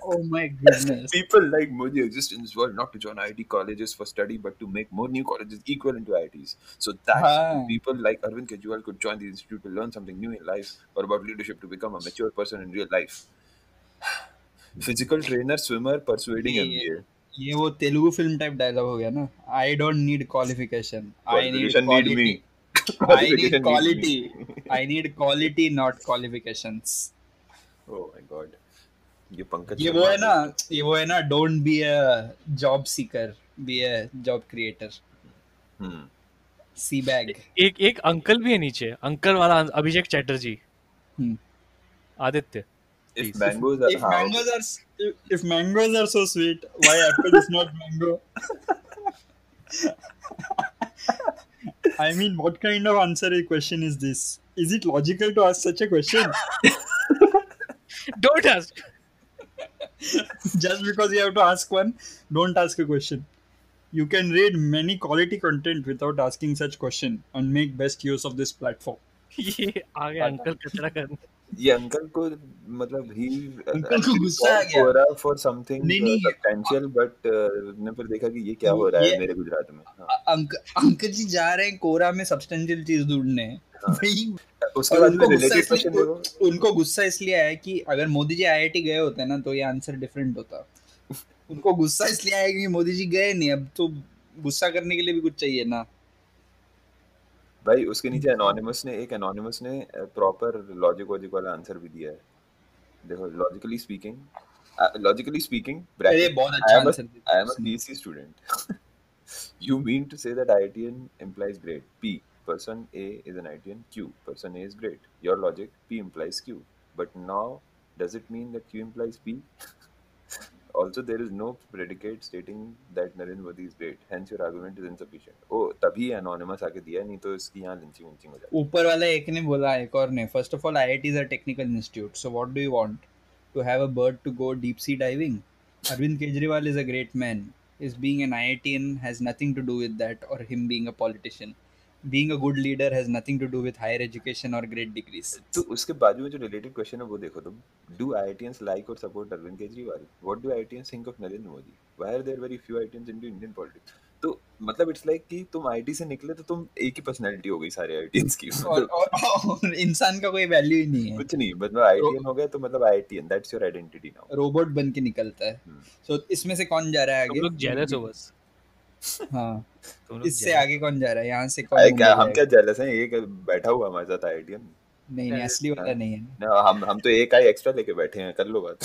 Oh my goodness. People like Modi exist in this world not to join IIT colleges for study, but to make more new colleges equivalent to IITs. So that people like Arvind Kejriwal could join the institute to learn something new in life or about leadership to become a mature person in real life. Physical trainer, swimmer, persuading MBA. ये वो Telugu film type dialogue हो गया ना. I don't need qualification. I need quality. I need quality. I need quality, not qualifications. Oh my God. ये पंकज. ये वो है ना. Don't be a job seeker. Be a job creator. Sea bag. एक uncle भी है नीचे. अंकल वाला अभिषेक Chatterjee. Aditya. If mangoes are so sweet, why apple is not mango? I mean, what kind of answer a question is this? Is it logical to ask such a question? Don't ask. Just because you have to ask one, don't ask a question. You can read many quality content without asking such question and make best use of this platform. ये आगे uncle कचरा करने. ये uncle को मतलब uncle को गुस्सा आ गया Quora for something substantial, but ने पर देखा कि ये क्या हो रहा है मेरे गुजरात में. अंकल जी जा रहे हैं कोरा में सब्सटेंशियल चीज ढूंढने. उसके बाद में रिलेटेड क्वेश्चन देखो. उनको गुस्सा इसलिए आया कि अगर मोदी जी IIT गए होते ना तो ये आंसर डिफरेंट होता. उनको गुस्सा इसलिए आया कि मोदी जी गए नहीं. अब तो गुस्सा करने के लिए भी कुछ चाहिए ना भाई. उसके नीचे एनोनिमस ने प्रॉपर लॉजिक वाला आंसर भी दिया है. देखो, लॉजिकली स्पीकिंग अरे बहुत अच्छा answer. I am a BC student. You mean to say that IITN implies grade? P, person A is an IITN. Q, person A is great. Your logic, P implies Q. But now, does it mean that Q implies P? Also, there is no predicate stating that Narendra Modi is great. Hence, your argument is insufficient. Oh, तभी anonymous आके दिया, नहीं तो इसकी यहाँ lynching हो जाती. ऊपर वाला एक ने बोला, एक और ने. First of all, IITs are technical institute. So what do you want? To have a bird to go deep sea diving? Arvind Kejriwal is a great man. His being an IITian has nothing to do with that or him being a politician. Being a good leader has nothing to do with higher education or great degrees. तो उसके बाजू में जो related question है वो देखो तुम. Do IITians like or support Arvind Kejriwal? What do IITians think of Narendra Modi? Why are there very few IITians into Indian politics? तो मतलब इट्स लाइक कि तुम IIT से निकले तो तुम एक ही पर्सनैलिटी हो गई सारे IITians की. और इंसान का कोई वैल्यू ही नहीं है. कुछ नहीं, मतलब IITian हो गया तो मतलब IITian, that's your identity now. Robot बन के निकलता है. सो इसमें से कौन जा रहा है आगे? तुम लोग जेलस हो बस. हाँ, तुम लोग इससे jealous आगे हो। कौन जा रहा है? यहाँ से कौन अरे क्या मुंबई हम क्या जाएगा? जेलस हैं, एक बैठा हुआ हमारे साथ आईआईटीएन। नहीं नहीं, असली वाला नहीं है ना। ना हम तो एक आई एक्स्ट्रा लेके बैठे हैं, कर लो बात।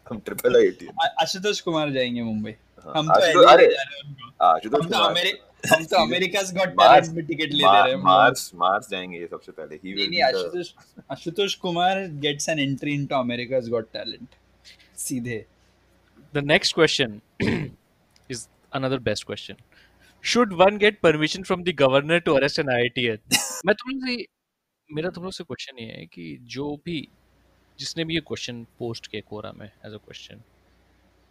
हम ट्रिपल आईआईटीएन। आशुतोष कुमार जाएंगे मुंबई। हाँ हम तो आशुतोष, ऐसे ही अरे ले जा रहे हैं उनको। आशुतोष कुमार हम तो सीधे अमेरिकाज गॉट टैलेंट मार्स, में टिकट ले दे रहे हैं उन लोगों को। मार्स जाएंगे ये सबसे पहले, ही नहीं विल नहीं, be the. Ashutosh Kumar gets an entry into America's got talent सीधे। The next question is another best question. Should one get permission from the governor to arrest an IITN? मैं तुम लोग से मेरा तुम लोग से क्वेश्चन ये है कि जो भी जिसने भी ये क्वेश्चन पोस्ट किया कोरा में एज अ क्वेश्चन,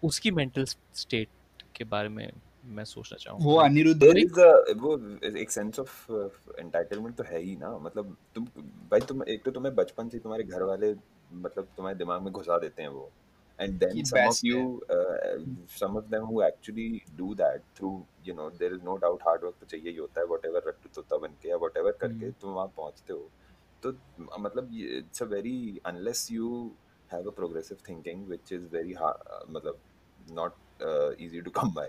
उसकी मेंटल स्टेट के बारे में मैं सोचना वो चाहूंगा। अनिरुद्ध देयर नहीं? इज अ वो एक सेंस ऑफ एंटाइटलमेंट तो है ही ना, मतलब तुम भाई, तुम एक तो तुम्हें बचपन से तुम्हारे घर वाले मतलब तुम्हारे दिमाग में घुसा देते हैं वो, एंड देन कि बेस्ट है। some of them who actually do that through, you know, there is no doubt hard work तो चाहिए ही होता है, whatever रट्टू तोता बन के या whatever करके तुम वहाँ पहुँचते हो। तो मतलब it's a very, unless you have a progressive thinking which is very hard, मतलब not easy to come by,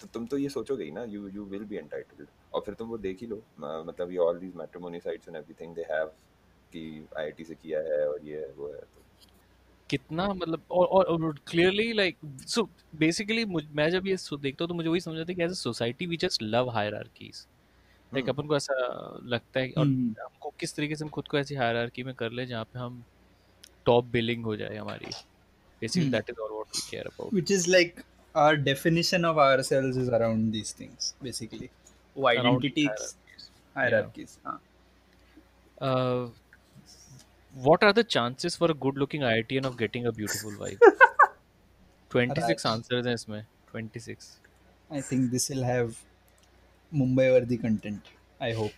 तो तुम तो ये सोचोगे ही ना, you will be entitled। और फिर तुम वो देख ही लो, मतलब ये all these matrimony sites and everything they have कि आईआईटी से किया है और ये है वो है, तो कितना मतलब और क्लियरली लाइक सो बेसिकली मैं जब ये देखता हूँ तो मुझे वही समझ आता है कि as a society we just love hierarchies. Like अपन को ऐसा लगता है और हमको किस तरीके से हम खुद को ऐसी हायरार्की में कर ले जहाँ पे हम टॉप बिलिंग हो जाए हमारी। Basically that is all what we care about which is like our definition of ourselves is around these things basically. वो अराउंड दी identities, हायरार्कीज। या hierarchies, हाँ। What are the chances for a good looking IITian of getting a beautiful wife? 26 Raj, answers हैं इसमें, 26। I think this will have Mumbai वर्दी content, I hope.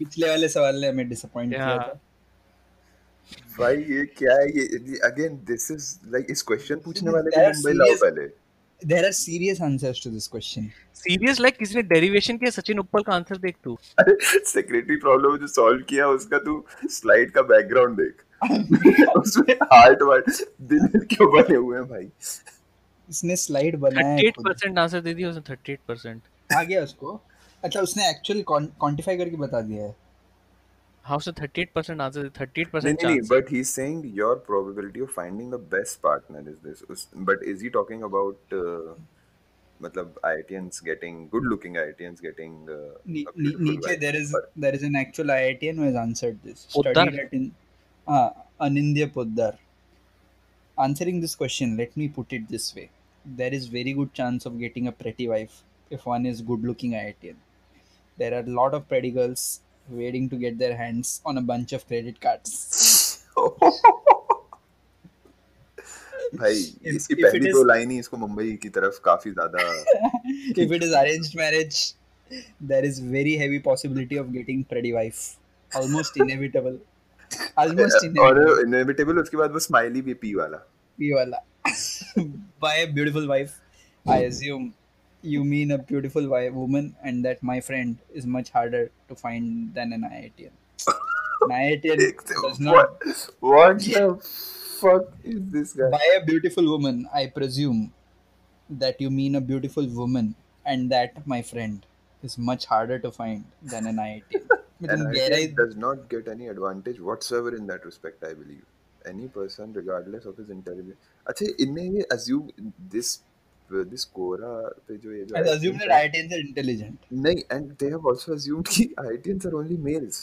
पिछले वाले सवाल ने हमें डिसअपॉइंट या किया था। भाई ये क्या है, ये अगेन दिस इज लाइक, इस क्वेश्चन पूछने वाले को There are मुंबई लाओ serious, पहले। there are serious answers to this question. Serious like किसी ने डेरिवेशन किया, सचिन उप्पल का आंसर देख तू। अरे सेक्रेटरी प्रॉब्लम जो सॉल्व किया उसका तू स्लाइड का बैकग्राउंड देख। उसमें हार्ट वार्ट दिल क्यों बने हुए हैं भाई। इसने स्लाइड बनाया है खुद। 38% आंसर दे दिया उसने, 38%। आ गया उसको? अच्छा, उसने एक्चुअल क्वांटिफाई करके बता दिया है। हाँ उसने 38% आंसर, नहीं 38% नहीं नहीं, चांस है। But he is saying your probability of finding the best partner is this, but is he talking about मतलब IITians getting good looking IITians getting a beautiful नीचे wife there is or there is an actual IITian who has answered this. Poddar. Studied at in Anindya Poddar. Answering this question, let me put it this way: there is very good chance of getting a pretty wife if one is good looking IITian. There are a lot of pretty girls waiting to get their hands on a bunch of credit cards. भाई इसकी If it पहली दो is line ही इसको मुंबई की तरफ काफी ज्यादा if it is arranged marriage, there is very heavy possibility of getting pretty wife. Almost inevitable. Almost और inevitable. इनएविटेबल उसके बाद वो स्माइली भी पी वाला। P wala. By a beautiful wife, I assume you mean a beautiful woman, and that, my friend, is much harder to find than an IITian. An IITian does not. what the fuck is this guy? By a beautiful woman, I presume that you mean a beautiful woman, and that, my friend, is much harder to find than an IITian. An तुम गहराई IITian does not get any advantage whatsoever in that respect, I believe. Any person, regardless of his intelligence. अच्छा इनने ये assume this Quora पे जो ये जो I assume IITians that हैं, IITians are intelligent नहीं, and they have also assumed कि IITians are only males।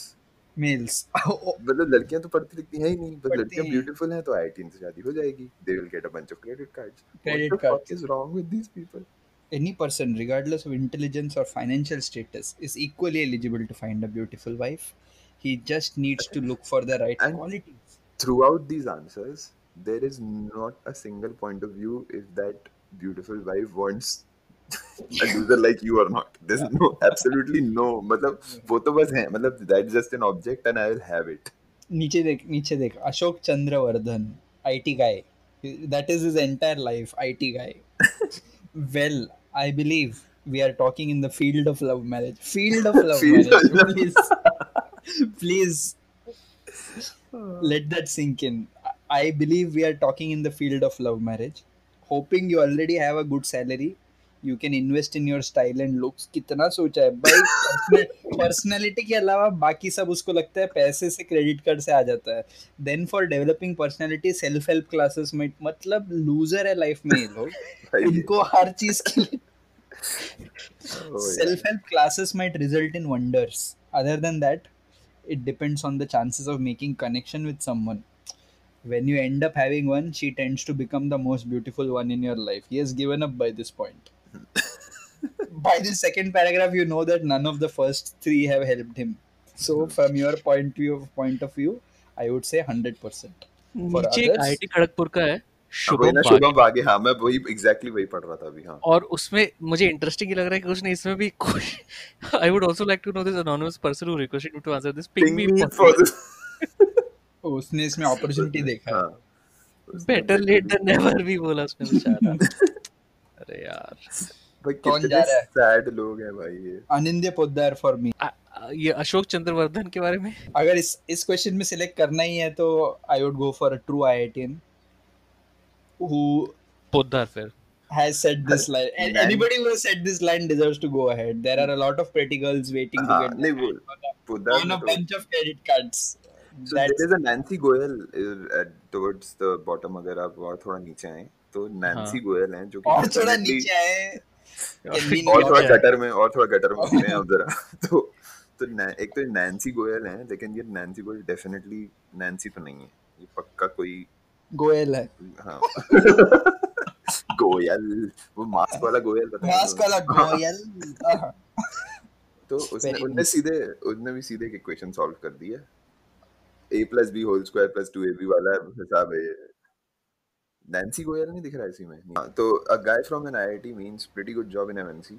males. मतलब लड़कियां तो पढ़ती लिखती हैं ही नहीं, बस पढ़ती लड़कियां हैं। ब्यूटीफुल हैं तो IITian से शादी हो जाएगी, they will get a bunch of credit cards। What Credit the fuck cards. is wrong with these people? Any person, regardless of intelligence or financial status, is equally eligible to find a beautiful wife. He just needs to look for the right And qualities. throughout these answers, there is not a single point of view if that beautiful wife wants a loser like you or not. There's no, absolutely no, मतलब वो तो बस है, मतलब that's just an object and I will have it। नीचे देख Ashok Chandravardhan, IT guy. That is his entire life, IT guy. Well, I believe we are talking in the field of love marriage. Field of love Feel marriage. Please, please let that sink in. I believe we are talking in the field of love marriage. Hoping you already have a good salary, You can invest in your style and looks. कितना सोचा है भाई. Personality के अलावा बाकी सब उसको लगता है पैसे से क्रेडिट कार्ड से आ जाता है. Then for developing personality self help classes में मतलब लूजर है लाइफ में ये लोग. इनको हर चीज के लिए self help classes might result in wonders. Other than that, it depends on the chances of making connection with someone. When you end up having one, she tends to become the most beautiful one in your life. He has given up by this point. By the second paragraph, you know that none of the first three have helped him. So, from your point of view, I would say 100%. For नीचे एक others, IIT Kharagpur का है शुभम शुभम बागे. हाँ, मैं वही exactly वही पढ़ रहा था अभी. हाँ, और उसमें मुझे इंटरेस्टिंग लग रहा है कि उसने इसमें भी I would also like to know this anonymous person who requested me to answer this ping me for उसने इसमें अपॉर्चुनिटी देखा है. बेटर लेट देन नेवर भी बोला उसने बेचारा. अरे यार भाई कौन कितने जा रहा है? सैड लोग हैं भाई ये. अनिंद्य पोद्दार फॉर मी. ये अशोक चंद्रवर्धन के बारे में अगर इस क्वेश्चन में सिलेक्ट करना ही है तो I would go for a true IITian who Poddar फिर has said this line. And anybody who has said this line deserves to go ahead. There are a lot of pretty girls waiting to get नहीं वो Poddar on a bunch of credit cards. So there is a Nancy Goyal towards the bottom. अगर आप और थोड़ा नीचे आए तो Nancy Goyal हैं जो और थोड़ा नीचे आए और थोड़ा गटर में उतरे हैं जरा. तो एक तो नैन्सी गोयल हैं, लेकिन ये नैन्सी गोयल डेफिनेटली नैन्सी तो नहीं है, ये पक्का कोई गोयल है. हाँ गोयल, वो मास्क वाला गोयल पता है. मास्क वाला गोयल. तो उनने भी सीधे एक इक्वेशन सॉल्व कर दिया. a plus b whole square plus 2ab वाला हिसाब है. नैन्सी गोयल नहीं दिख रहा है इसी में. तो a guy from an IIT means pretty good job in MNC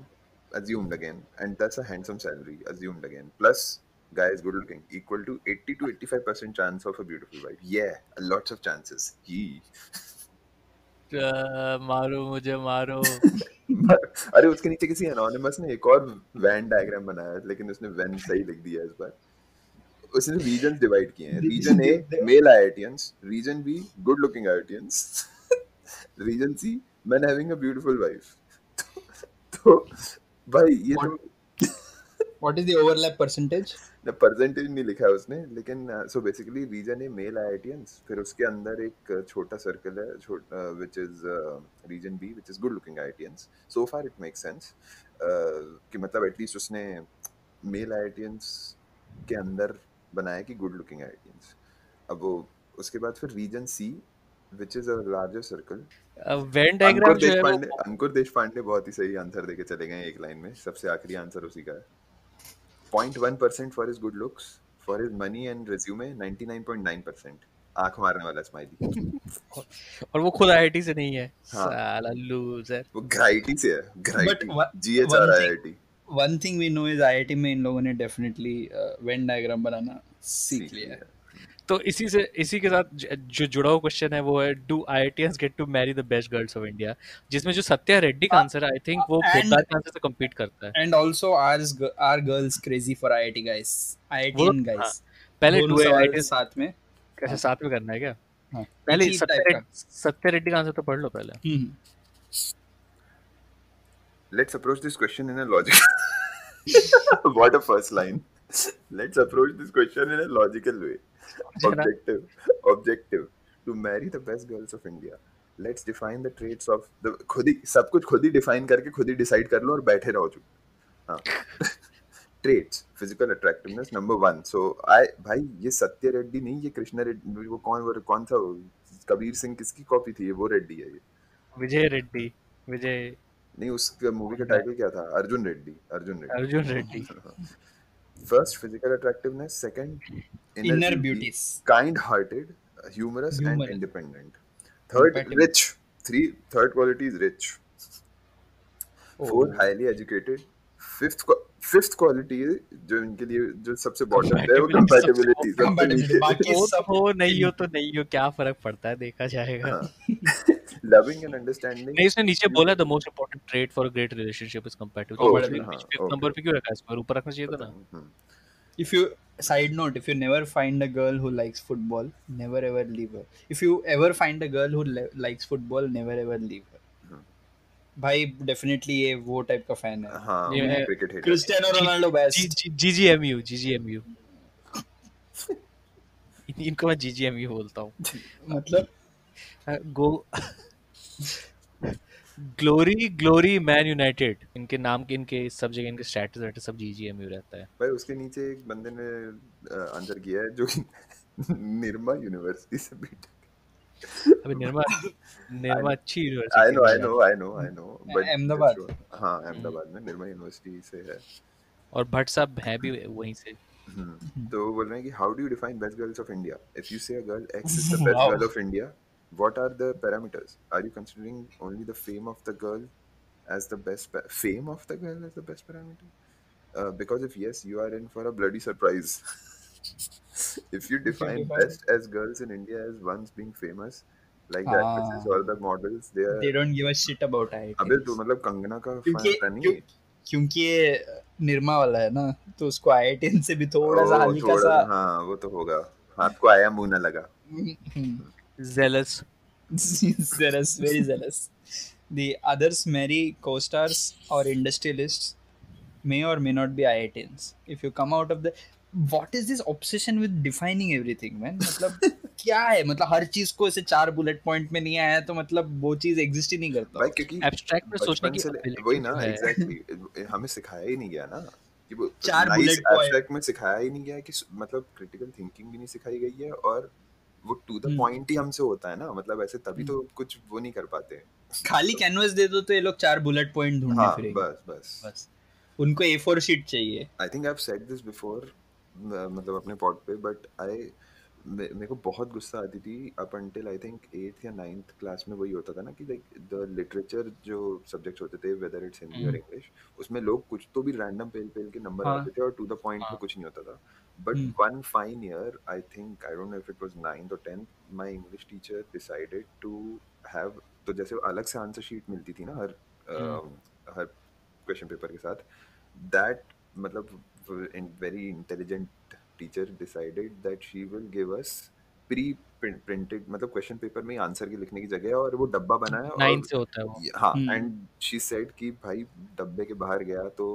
assumed again, and that's a handsome salary assumed again, plus guy is good looking, equal to 80 to 85% chance of a beautiful wife. Yeah, lots of chances. मारो मुझे मारो. अरे उसके नीचे किसी anonymous ने एक और वेन डायग्राम बनाया है, लेकिन उसने वेन सही लिख दिया है इस बार. उसने रीजन डिवाइड किए हैं. Region A male IITians, region B good looking IITians, region C man having a beautiful wife. तो भाई ये What is the overlap percentage? The percentage नहीं लिखा है उसने, लेकिन so basically reason A male IITians, फिर उसके अंदर एक छोटा सर्कल है which is region B which is good looking IITians. So far it makes sense कि मतलब at least उसने मेल IITians के अंदर बनाया कि गुड लुकिंग IITians. अब वो उसके बाद फिर region C which is a larger circle. Venn diagram जो है वो अंकुर देशपांडे बहुत ही सही आंसर देके चले गए एक लाइन में. सबसे आखिरी आंसर उसी का है. 0.1% for his good looks, for his money and resume 99.9%. आंख मारने वाला स्माइली. और वो खुद IIT से नहीं है. साला लूजर. वो घाईटी से है. घाईटी GHR IIT. One thing we know is IIT में इन लोगों ने definitely Venn diagram बनाना सीख लिया है. तो इसी के साथ जो जुड़ा हुआ क्वेश्चन है वो है do IITians get to marry the best girls of India, जिसमें जो सत्या रेड्डी का आंसर है आई थिंक वो पोद्दार के आंसर से कम्पीट करता है. And also are girls crazy for IIT guys, IITian guys. पहले दोनों सवाल साथ में कैसे साथ में करना है क्या? पहले सत्या रेड्डी का आंसर तो पढ़ लो पहले. Let's approach this question in a logical what a first line. Let's approach this question in a logical way. Objective to marry the best girls of India. Let's define the traits of the खुद ही सब कुछ खुद ही define करके खुद ही decide कर लो और बैठे रहो चुप. हाँ. Traits, physical attractiveness number 1. So भाई ये सत्य रेड्डी नहीं, ये कृष्णा रेड्डी. वो कौन था कबीर सिंह किसकी कॉपी थी? वो रेड्डी है ये. विजय रेड्डी. विजय नहीं, उस मूवी का टाइटल क्या था? Arjun Reddy. First, physical attractiveness. Second, inner beauties. Kind-hearted, humorous, and independent. Third, rich. Third quality is rich. Fourth, highly educated. Fifth quality है जो इनके लिए जो सबसे बॉटम है वो compatibility. बाकी सब हो नहीं हो तो नहीं हो, क्या फर्क पड़ता है, देखा जाएगा. Loving and understanding. नहीं, इसने नीचे बोला the most important trait for a great relationship is compatibility. Fifth number पे क्यों रखा है? इस पर ऊपर रखना चाहिए था ना. If you side note, if you never find a girl who likes football, never ever leave her. If you ever find a girl who likes football, never ever leave her. भाई डेफिनेटली ये वो type का fan है. हाँ, ये वो है cricket hater है. क्रिस्टियानो जी रोनाल्डो जी बेस्ट. जी जीजीएमयू जीजीएमयू इनको मैं जीजीएमयू बोलता हूँ. मतलब गो ग्लोरी ग्लोरी मैन यूनाइटेड, इनके नाम के इनके सब जगह इनके स्टेटस वेटस सब जीजीएमयू रहता है. भाई उसके नीचे एक बंदे ने आंसर किया है जो कि निर्मा यूनिवर्सिटी से बीटेक. अभी निर्मा निर्मा अच्छी आई यूनिवर्सिटी नो है आई नो यार. I know I know but that's Ahmedabad. What. हाँ, हम्म, अहमदाबाद में निर्मा यूनिवर्सिटी से है. और भट्ट साहब हैं भी वहीं से. हम्म. तो वो बोल रहे हैं कि how do you define best girls of India? If you say a girl X is the best wow. Girl of India, what are the parameters? Are you considering only the fame of the girl as the best fame of the girl as the best parameter? Because if yes, you are in for a bloody surprise. If you If you define define, best as girls in India as ones being famous, like the actresses or हाँ, the models, they are. they don't give a shit about अबे तो IITs. मतलब कंगना का क्योंकि fan क्यों, नहीं. क्योंकि ये निर्मा वाला है ना, तो उसको IITN से भी थोड़ा सा ओ हल्का थोड़ा सा. सा, हाँ वो तो होगा. हाथ को आया मुंह ना लगा. Jealous. Zealous, very zealous. The others marry co-stars or industrialists, may or may not be IITians. If you come out of the, what is this obsession with defining everything, man? मतलब क्या है, मतलब हर चीज को ऐसे 4 बुलेट पॉइंट में नहीं आया तो मतलब वो चीज एग्जिस्ट ही नहीं करता भाई हो. क्योंकि एब्स्ट्रैक्ट में सोचने बचपन की से एबिलिटी वही ना जो है. एग्जैक्टली हमें सिखाया ही नहीं गया ना कि वो 4 नाइस बुलेट पॉइंट. एब्स्ट्रैक्ट में सिखाया ही नहीं गया कि मतलब क्रिटिकल थिंकिंग भी नहीं सिखाई गई है. और वो टू द पॉइंट ही हमसे होता है ना, मतलब ऐसे तभी तो कुछ वो नहीं कर पाते. खाली कैनवस दे दो तो ये लोग 4 बुलेट पॉइंट ढूंढने हाँ फिरेंगे. बस बस. बस उनको A4 शीट चाहिए. आई think I have said this before, मतलब अपने पॉड पे, बट मेरे को बहुत गुस्सा आती थी up until I think 8th या 9th क्लास में. वही होता था ना कि लाइक द लिटरेचर जो सब्जेक्ट्स होते थे, वेदर इट्स हिंदी और इंग्लिश, उसमें लोग कुछ तो भी रैंडम पेल पेल के नंबर हाँ. आते थे और टू द पॉइंट में हाँ. कुछ नहीं होता था. But one fine year, I think, I don't know if it was 9th or 10th, my English teacher decided to have, तो जैसे अलग से आंसर शीट मिलती थी ना हर क्वेश्चन पेपर के साथ. दैट मतलब very intelligent teacher decided that she will give us pre printed, मतलब क्वेश्चन पेपर में आंसर के लिखने की जगह, और वो डब्बा बनाया. 9 और से होता है वो. हाँ, एंड शी सेड कि भाई डब्बे के बाहर गया तो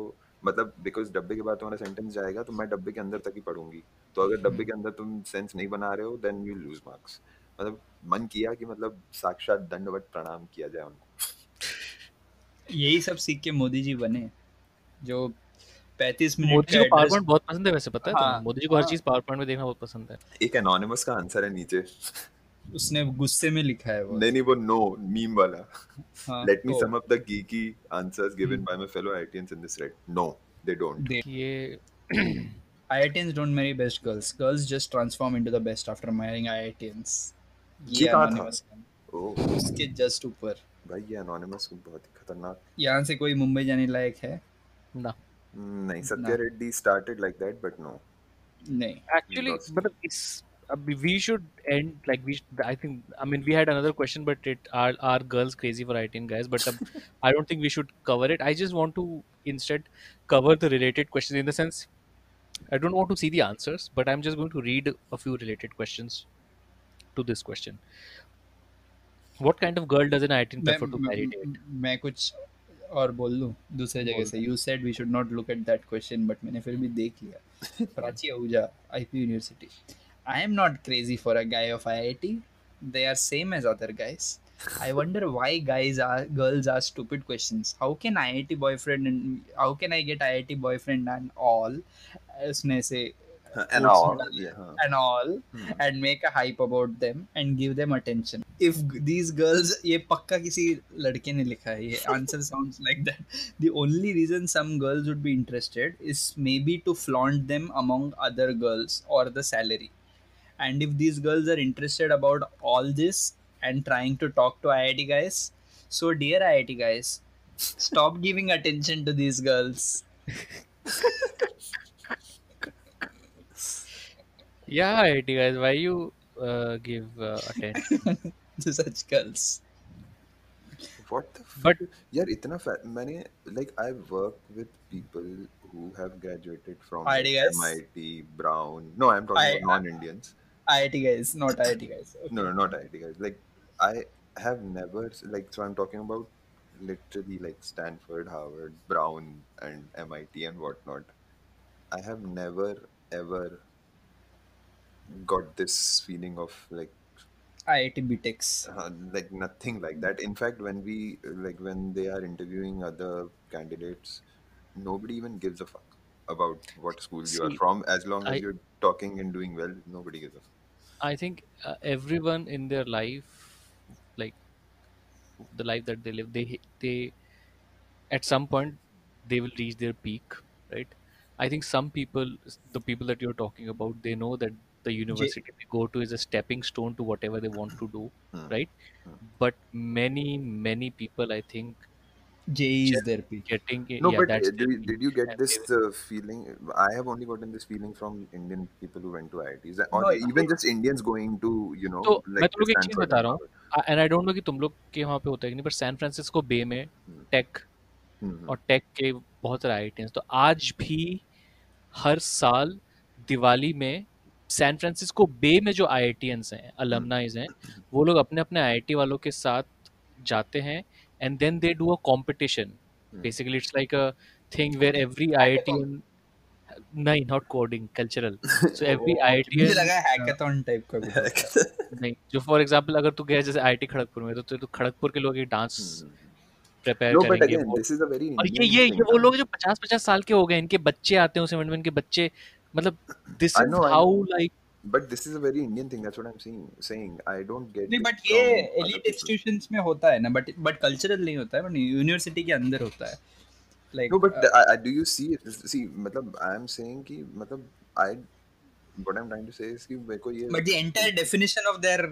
मतलब बिकॉज डब्बे के बाहर तुम्हारा सेंटेंस जाएगा तो मैं डब्बे के अंदर तक ही पढ़ूंगी. तो अगर डब्बे के अंदर तुम सेंस नहीं बना रहे हो देन यू लूज मार्क्स. मतलब मन किया कि मतलब साक्षात दंडवत प्रणाम किया जाए उनको. यही सब सीख के मोदी जी बने, जो 35 मिनट मोदी का जी को पावर एड्रेस. पॉइंट बहुत पसंद है वैसे, पता है तुम्हें? हाँ. मोदी जी को हर हाँ, चीज पावर पॉइंट में देखना बहुत पसंद है. एक एनोनिमस का आंसर है नीचे. उसने गुस्से में लिखा है बहुत. नहीं वो नो मीम वाला. हाँ. Let me O, sum up the geeky answers given by my fellow IITians in this thread. No, they don't. they ये IITians don't marry best girls. Girls just transform into the best after marrying IITians. ये ये कहा था. anonymous है. ओह उसके just ऊपर. भाई ये एनोनिमस बहुत ही खतरनाक. यहाँ से कोई मुंबई जाने लायक है? ना. नहीं, ना. Satya Reddy started like that, but no, नहीं. he Actually, lost. मतलब इस अभी we should end like I think, I mean, we had another question, but it are girls crazy for ITN guys, but I don't think we should cover it. I just want to instead cover the related questions, in the sense I don't want to see the answers, but I'm just going to read a few related questions to this question. What kind of girl does an ITN मैं prefer to marry date? मैं कुछ और बोल लूँ दूसरे जगह बोल से. दो. You said we should not look at that question, but मैंने फिर भी देख लिया. Prachi Ahuja, IP university. I am not crazy for a guy of IIT. They are same as other guys. I wonder why girls are stupid questions. How can IIT boyfriend and how can I get IIT boyfriend and all? उसने से And quotes में all, डाले yeah. and all, and make a hype about them and give them attention. If these girls, ये पक्का किसी लड़के ने लिखा है. ये answer sounds like that. The only reason some girls would be interested is maybe to flaunt them among other girls or the salary. And if these girls are interested about all this and trying to talk to IIT guys, so dear IIT guys, stop giving attention to these girls. Yeah, IIT guys, why you give attention? To such girls. What the But fuck? यार इतना मैंने like I work with people who have graduated from like IIT guys. MIT, Brown. No, I'm talking about non-Indians. IIT guys, not IIT guys. Okay. No, not IIT guys. Like I have never, like, so I'm talking about literally like Stanford, Harvard, Brown, and MIT and whatnot, I have never ever got this feeling of IIT BTechs. like nothing like that. In fact, when they are interviewing other candidates, nobody even gives a fuck about what school you are See, from, as long as I you're talking and doing well. Nobody gives a fuck. I think everyone in their life, like the life that they live, they at some point they will reach their peak, right? I think some people, the people that you're talking about, they know that the J university they go to is a stepping stone to whatever they want to do, Hmm. right? Hmm. But many people, I think, JE is just their peak. getting it, No, yeah, but that's their peak, did you get and this they will. feeling? I have only gotten this feeling from Indian people who went to IITs, or No, even just Indians going to, तो मैं like तुम लोग को एक चीज Stanford बता and रहा Harvard. हूँ, एंड आई डोंट नो कि तुम लोग के वहाँ पे होता है कि नहीं, पर सैन फ्रांसिस्को बे में Hmm. Tech Hmm. Hmm. और टेक के बहुत सारे आईआईटीएंस, तो आज भी हर साल दिवाली में सैन फ्रांसिस्को बे में जो आईआईटीएंस हैं, Hmm. अलमनाइज हैं, वो लोग अपने अपने आईआईटी वालों के साथ जाते हैं, and then they do a competition. Hmm. Basically it's like a thing where every hackathon. IITian, नहीं not coding, cultural. So every oh, okay, मुझे आईआईटीएन, लगा हैकेथॉन टाइप का कुछ होता है. नहीं, जो फॉर एग्जांपल अगर तू गया जैसे आईआईटी खड़गपुर में, तो खड़गपुर के लोग एक dance Hmm. Prepare No, but करेंगे again, वो. this is a very और Indian ये thing, वो na? लोग जो 50-50 साल के हो गए, इनके बच्चे आते हैं उस इवेंट में, इनके बच्चे, मतलब this is I how know, like. but this is a very Indian thing. That's what I'm saying. I don't get नहीं, this बट ये from other elite people. Institutions में होता है ना, बट कल्चरल नहीं होता है, बट यूनिवर्सिटी के अंदर होता है. No, like but do you see? See, मतलब I'm saying कि मतलब I what I'm trying to say is कि मेरे को ये but the entire definition of their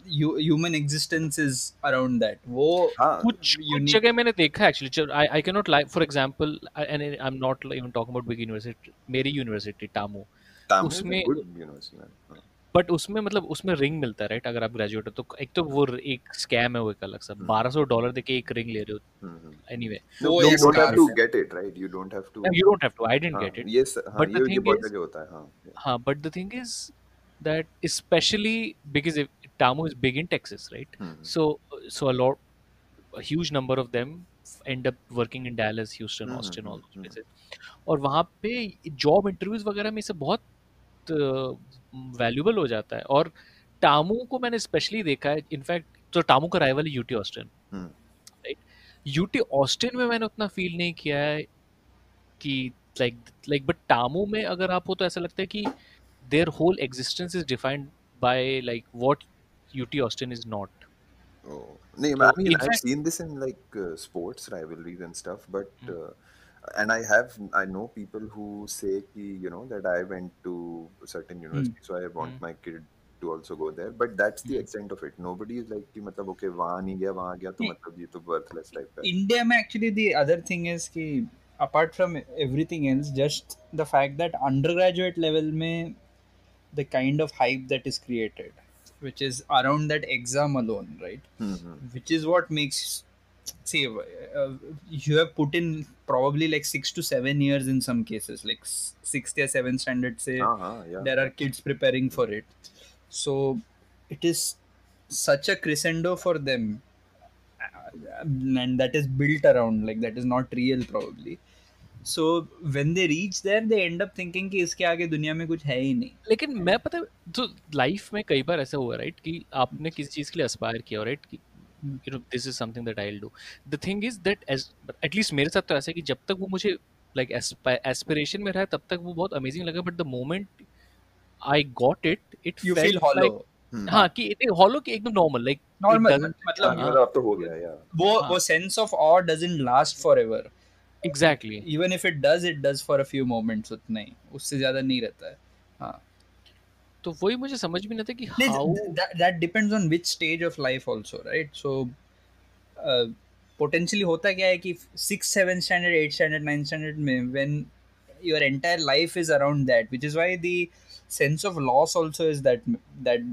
human existence is around that. वो हाँ, कुछ कुछ यूनिक. जगह मैंने देखा actually. I can not like, for example, and I am not even talking about big university, मेरी यूनिवर्सिटी टामू, Tamil is a उसमें, good university, man. हाँ. बट उसमें मतलब उसमें रिंग मिलता है, राइट? अगर आप ग्रेजुएट हो तो एक तो वो एक स्कैम है, वो एक अलग सा $1200 देके एक रिंग ले रहे हो. हम्म. एनीवे, No, वो but you एक don't have लोग, to scarf. get it, right? You don't have to. you don't have to, I didn't हाँ, get it, हाँ, but the ये thing बहुत is, जगह होता है, हाँ. हाँ, but the thing is that especially because if Tamu is big in Texas, right? Hmm. So a huge number of them end up working in Dallas, Houston, Austin, all those hmm. places. और वहाँ पे job interviews वगैरह में से बहुत valuable हो जाता है. और टामू को मैंने स्पेशली देखा है, इनफैक्ट तो टामू का राइवल है यूटी ऑस्टिन, हम्म. राइट? यूटी ऑस्टिन में मैंने उतना फील नहीं किया है कि लाइक बट टामू में अगर आप हो तो ऐसा लगता है कि their whole existence is defined by like what UT Austin is not. Oh, no, I So mean, in I've fact, seen this in sports rivalries and stuff, but and I know people who say कि, that I went to a certain university, so I want mm, my kid to also go there, but that's the mm, extent of it. Nobody is like कि मतलब okay वहाँ नहीं गया वहाँ गया तो मतलब ये तो worthless type का है. इंडिया में actually the other thing is कि apart from everything else, just the fact that undergraduate level में the kind of hype that is created, which is around that exam alone, right? Hmm. Which is what makes, see, you have put in probably like 6 to 7 years in some cases, like sixth or seventh standard. Say हाँ, yeah. there are kids preparing for it, so it is such a crescendo for them, and that is built around, like, that is not real probably. So when they reach there, they end up thinking कि इसके आगे दुनिया में कुछ है ही नहीं. लेकिन मैं पता है, तो लाइफ में कई बार ऐसा हुआ, राइट, कि आपने किसी चीज के लिए एस्पायर किया, राइट, कि this is something that I will do. The thing is that as at least मेरे साथ तो ऐसा है कि जब तक वो मुझे लाइक एस्पिरेशन में रहा, तब तक वो बहुत अमेजिंग लगा, but the moment I got it, it You feel felt hollow. Like, हाँ, कि इट हॉलो, कि एकदम normal, like it normal, doesn't, हाँ मतलब कि मतलब अब तो हो गया यार. वो sense of awe doesn't last forever. Exactly. Even if it does for a few moments, उतना ही, उससे ज्यादा नहीं रहता है. हाँ, तो वही मुझे समझ में नहीं आता कि नहीं, how. that depends on which stage of life also, right? So potentially होता क्या है कि 6, 7 स्टैंडर्ड, 8 स्टैंडर्ड, 9 स्टैंडर्ड में, when your entire life is around that, which is why the sense of loss also is that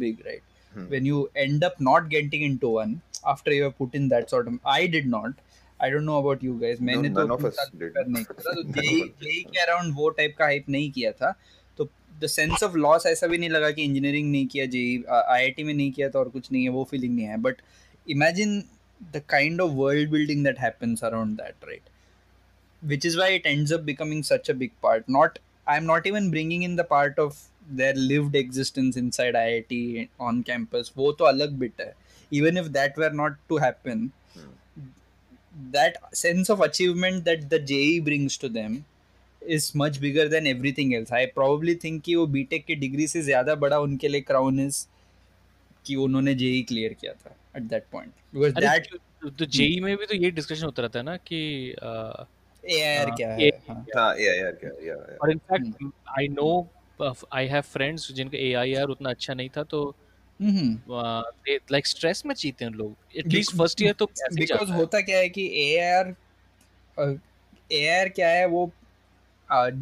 big, right? When you end up not getting into one after you have put in that sort of, I did not, I don't know about you guys, No, मैंने तो none of 3 us साल did. Prepare नहीं किया था, तो None of us did. JEE के around वो type का हाइप नहीं किया था. तो द सेंस ऑफ लॉस ऐसा भी नहीं लगा कि इंजीनियरिंग नहीं किया, जेई आईआईटी में नहीं किया तो और कुछ नहीं है, वो फीलिंग नहीं है. But imagine the kind of world building that happens around that, right? Which is why it ends up becoming such a big part. Not, I'm not even bringing in the part of their lived existence inside IIT on campus. वो तो अलग bit है. Even if that were not to happen, that sense of achievement that the JE brings to them is much bigger than everything else. I probably think कि वो BTech की degree से ज़्यादा बड़ा उनके लिए क्राउन इज कि उन्होंने जेई क्लियर किया था at that point, because अरे that तो जेई में भी तो ये डिस्कशन होता रहता है ना कि AIR क्या है. ये हाँ. हाँ यार क्या या और in fact I know I have friends जिनका एआईआर उतना अच्छा नहीं था, तो लाइक स्ट्रेस में जीते हैं लोग, एटलीस्ट फर्स्ट ईयर तो ऐसे ही बिकॉज जाता है। होता क्या है कि AIR क्या है वो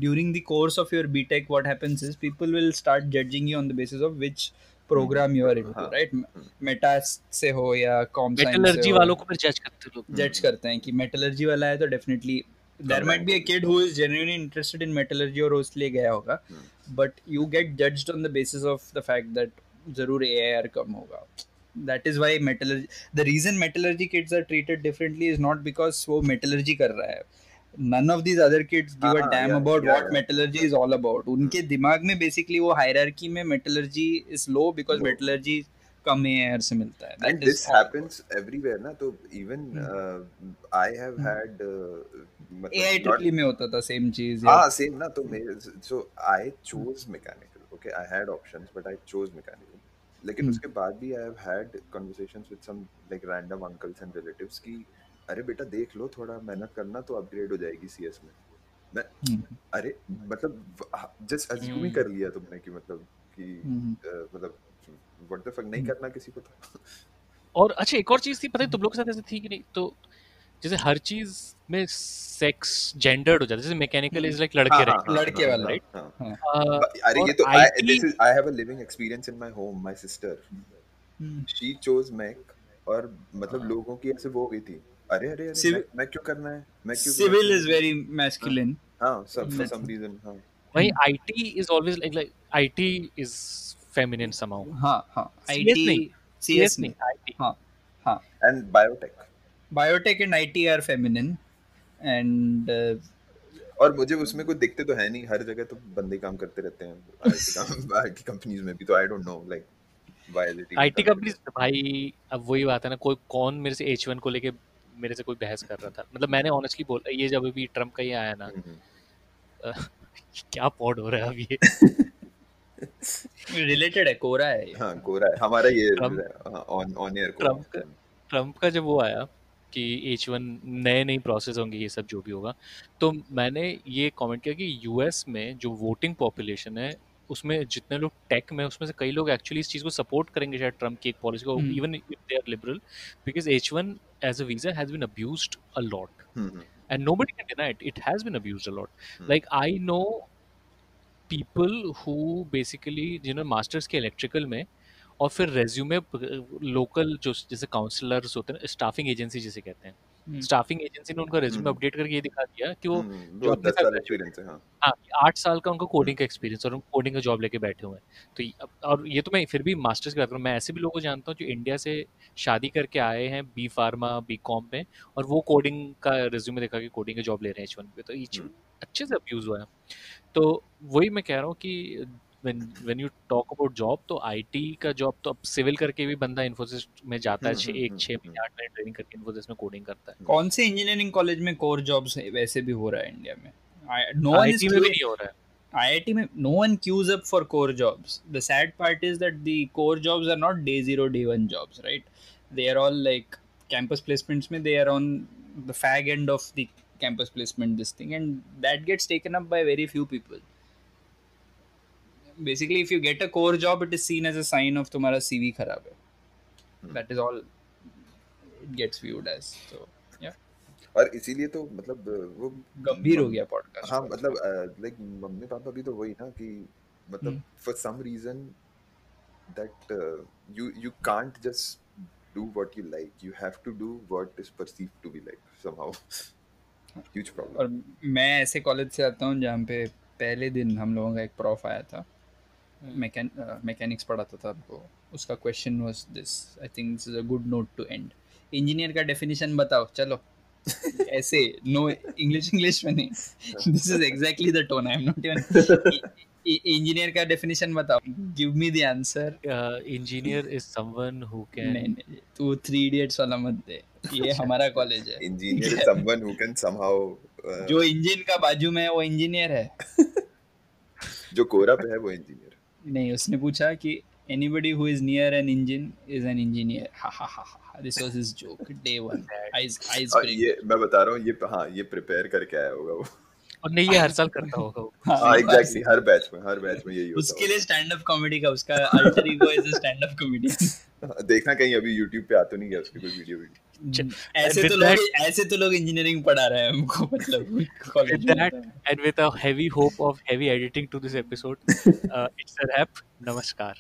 during the course of your BTech, what happens is people will start judging you on the basis of which program you are into, हाँ right? मेटा से हो या कॉम साइंस से मेटलर्जी हो, वालों को फिर जज करते लोग। जज करते हैं कि मेटलर्जी वाला है तो definitely there might be a kid who is genuinely interested in metallurgy और उसलिए गया होगा, but you get judged on the basis of the fact that जरूर AIR कम होगा. That is why metallurgy, the reason metallurgy kids are treated differently is not because वो metallurgy कर रहा है. None of these other kids give a damn about what metallurgy is all about. उनके दिमाग में basically वो hierarchy में metallurgy is low because metallurgy come AIR से मिलता है. And this happens everywhere ना, तो even I have had AI ट्रिपली में होता था same चीज. हाँ same ना, तो so I chose mechanical. Okay, I had options but I chose mechanical. लेकिन उसके बाद भी I have had conversations with some like random uncles and relatives कि अरे बेटा देख लो, थोड़ा मेहनत करना तो अपग्रेड हो जाएगी CS में. मैं अरे मतलब जस्ट अज्यूम ही कर लिया तुमने कि मतलब कि मतलब व्हाट द फक, नहीं करना किसी को तो. और अच्छा एक और चीज थी, पता है तुम लोग के साथ ऐसे थी कि नहीं, तो जैसे हर चीज में सेक्स जेंडर्ड हो जाता है, जैसे मैकेनिकल इज लाइक लड़के लड़के वाला, राइट? अरे ये तो I have a living experience in my home. My sister, she chose mech, और मतलब लोगों की ऐसे वो हो गई थी, अरे अरे अरे मैं क्यों करना है, मैं क्यों, सिविल इज वेरी मैस्कुलिन. हाँ सब for some reason. हाँ वही IT is always like IT is feminine somehow. हाँ सीएस नहीं, CS नहीं नहीं. आईटी. हाँ and biotech and IT are feminine and और मुझे उसमें कोई दिखते तो है नहीं, हर जगह तो बंदे काम करते रहते हैं आईटी कंपनीज में भी, तो आई don't know like why is it even IT companies भाई. अब वही बात है ना, कोई कौन मेरे से H1 को लेके मेरे से कोई बहस कर रहा था, मतलब मैंने ऑनेस्टली बोला, ये जब भी ट्रम्प का ये आया ना, क्या पॉड हो रहा है अब ये रिलेटेड है, कोरा है. हाँ कोरा है हमारा ये ऑन एयर कोरा. ट्रम्प का जब वो आया कि H1 नए प्रोसेस होंगे, ये सब जो भी होगा, तो मैंने ये कमेंट किया कि यूएस में जो वोटिंग पॉपुलेशन है उसमें जितने लोग टेक में, उसमें से कई लोग एक्चुअली इस चीज़ को सपोर्ट करेंगे शायद ट्रम्प की एक पॉलिसी को, even if they are liberal, because H1 as a visa has been abused a lot and nobody can deny it, it has been abused a lot. Like I know people who basically जिन्होंने masters के electrical में, और फिर resume local जो जैसे counsellors होते हैं, staffing agency जिसे कहते हैं, स्टाफिंग एजेंसी ने उनका रेज्यूमे अपडेट करके ये दिखा दिया कि वो जो अपने साथ ग्रेजुएट है, हाँ 8 साल का उनका कोडिंग का एक्सपीरियंस, और कोडिंग का जॉब लेके बैठे हुए हैं. तो और ये तो मैं फिर भी मास्टर्स की बात करूँ, मैं ऐसे भी लोगों को जानता हूँ जो इंडिया से शादी करके आए हैं बी फार्मा बी कॉम में, और वो कोडिंग का रेज्यूमे दिखा के कोडिंग का जॉब ले रहे हैं H1 पे. तो ये अच्छे से अब्यूज हुआ है. तो वही मैं कह रहा हूँ कि when you talk about job, तो आईटी का जॉब तो अब सिविल करके भी बंदा इन्फोसिस में जाता है, 6 महीने 8 महीने ट्रेनिंग करके इन्फोसिस में कोडिंग करता है. कौन से इंजीनियरिंग कॉलेज में कोर जॉब्स वैसे भी हो रहा है इंडिया में? नो वन इज आईटी में भी नहीं हो रहा है. IIT में no one queues up for core jobs. The sad part is that the core jobs are not day 0 day 1 jobs, right? They are all like campus placements में, they are on the fag end of the campus placement this thing, and that gets taken up by very few people. Basically if you get a core job, it is seen as a sign of तुम्हारा CV खराब है. That is all it gets viewed as. So yeah. और इसीलिए तो मतलब वो गंभीर हो गया पॉडकास्ट. हाँ मतलब लाइक मम्मी पापा भी तो वही ना कि मतलब for some reason that you can't just do what you like, you have to do what is perceived to be like somehow. Huge problem. और मैं ऐसे कॉलेज से आता हूँ जहाँ पे पहले दिन हम लोगों का एक प्रॉफ आया था, मैकेनिक्स पढ़ाता था हमको. उसका question was this, I think this is a good note to end, engineer का डेफिनेशन बताओ चलो, ऐसे नो इंग्लिश में नहीं, this is exactly the tone, I am not even, engineer का डेफिनेशन बताओ, give me the answer. Engineer is someone who नहीं can. नहीं, तू 3 Idiots वाला मत दे, ये हमारा कॉलेज है। Engineer is someone who can somehow, जो इंजन का बाजू में है वो इंजीनियर है। जो कोरा पे है वो इंजीनियर। नहीं, उसने पूछा कि anybody who is near an engine is an engineer, ha ha ha ha, this was his joke, day one, eyes break। ये मैं बता रहा हूँ, ये हाँ ये प्रिपेयर करके आया होगा वो। और नहीं, ये हर साल करता होगा वो। हाँ एग्जैक्टली, हर बैच में यही होता उसके लिए स्टैंड अप कॉमेडी का, उसका alter ego is a stand up comedian. देखना कहीं अभी यूट्यूब पे आ तो नहीं गया उसकी कोई वीडियो। ऐसे तो लोग इंजीनियरिंग पढ़ा रहे हैं हमको, मतलब कॉलेज With में। that, and with a heavy hope of heavy editing to this episode, it's a wrap. Namaskar.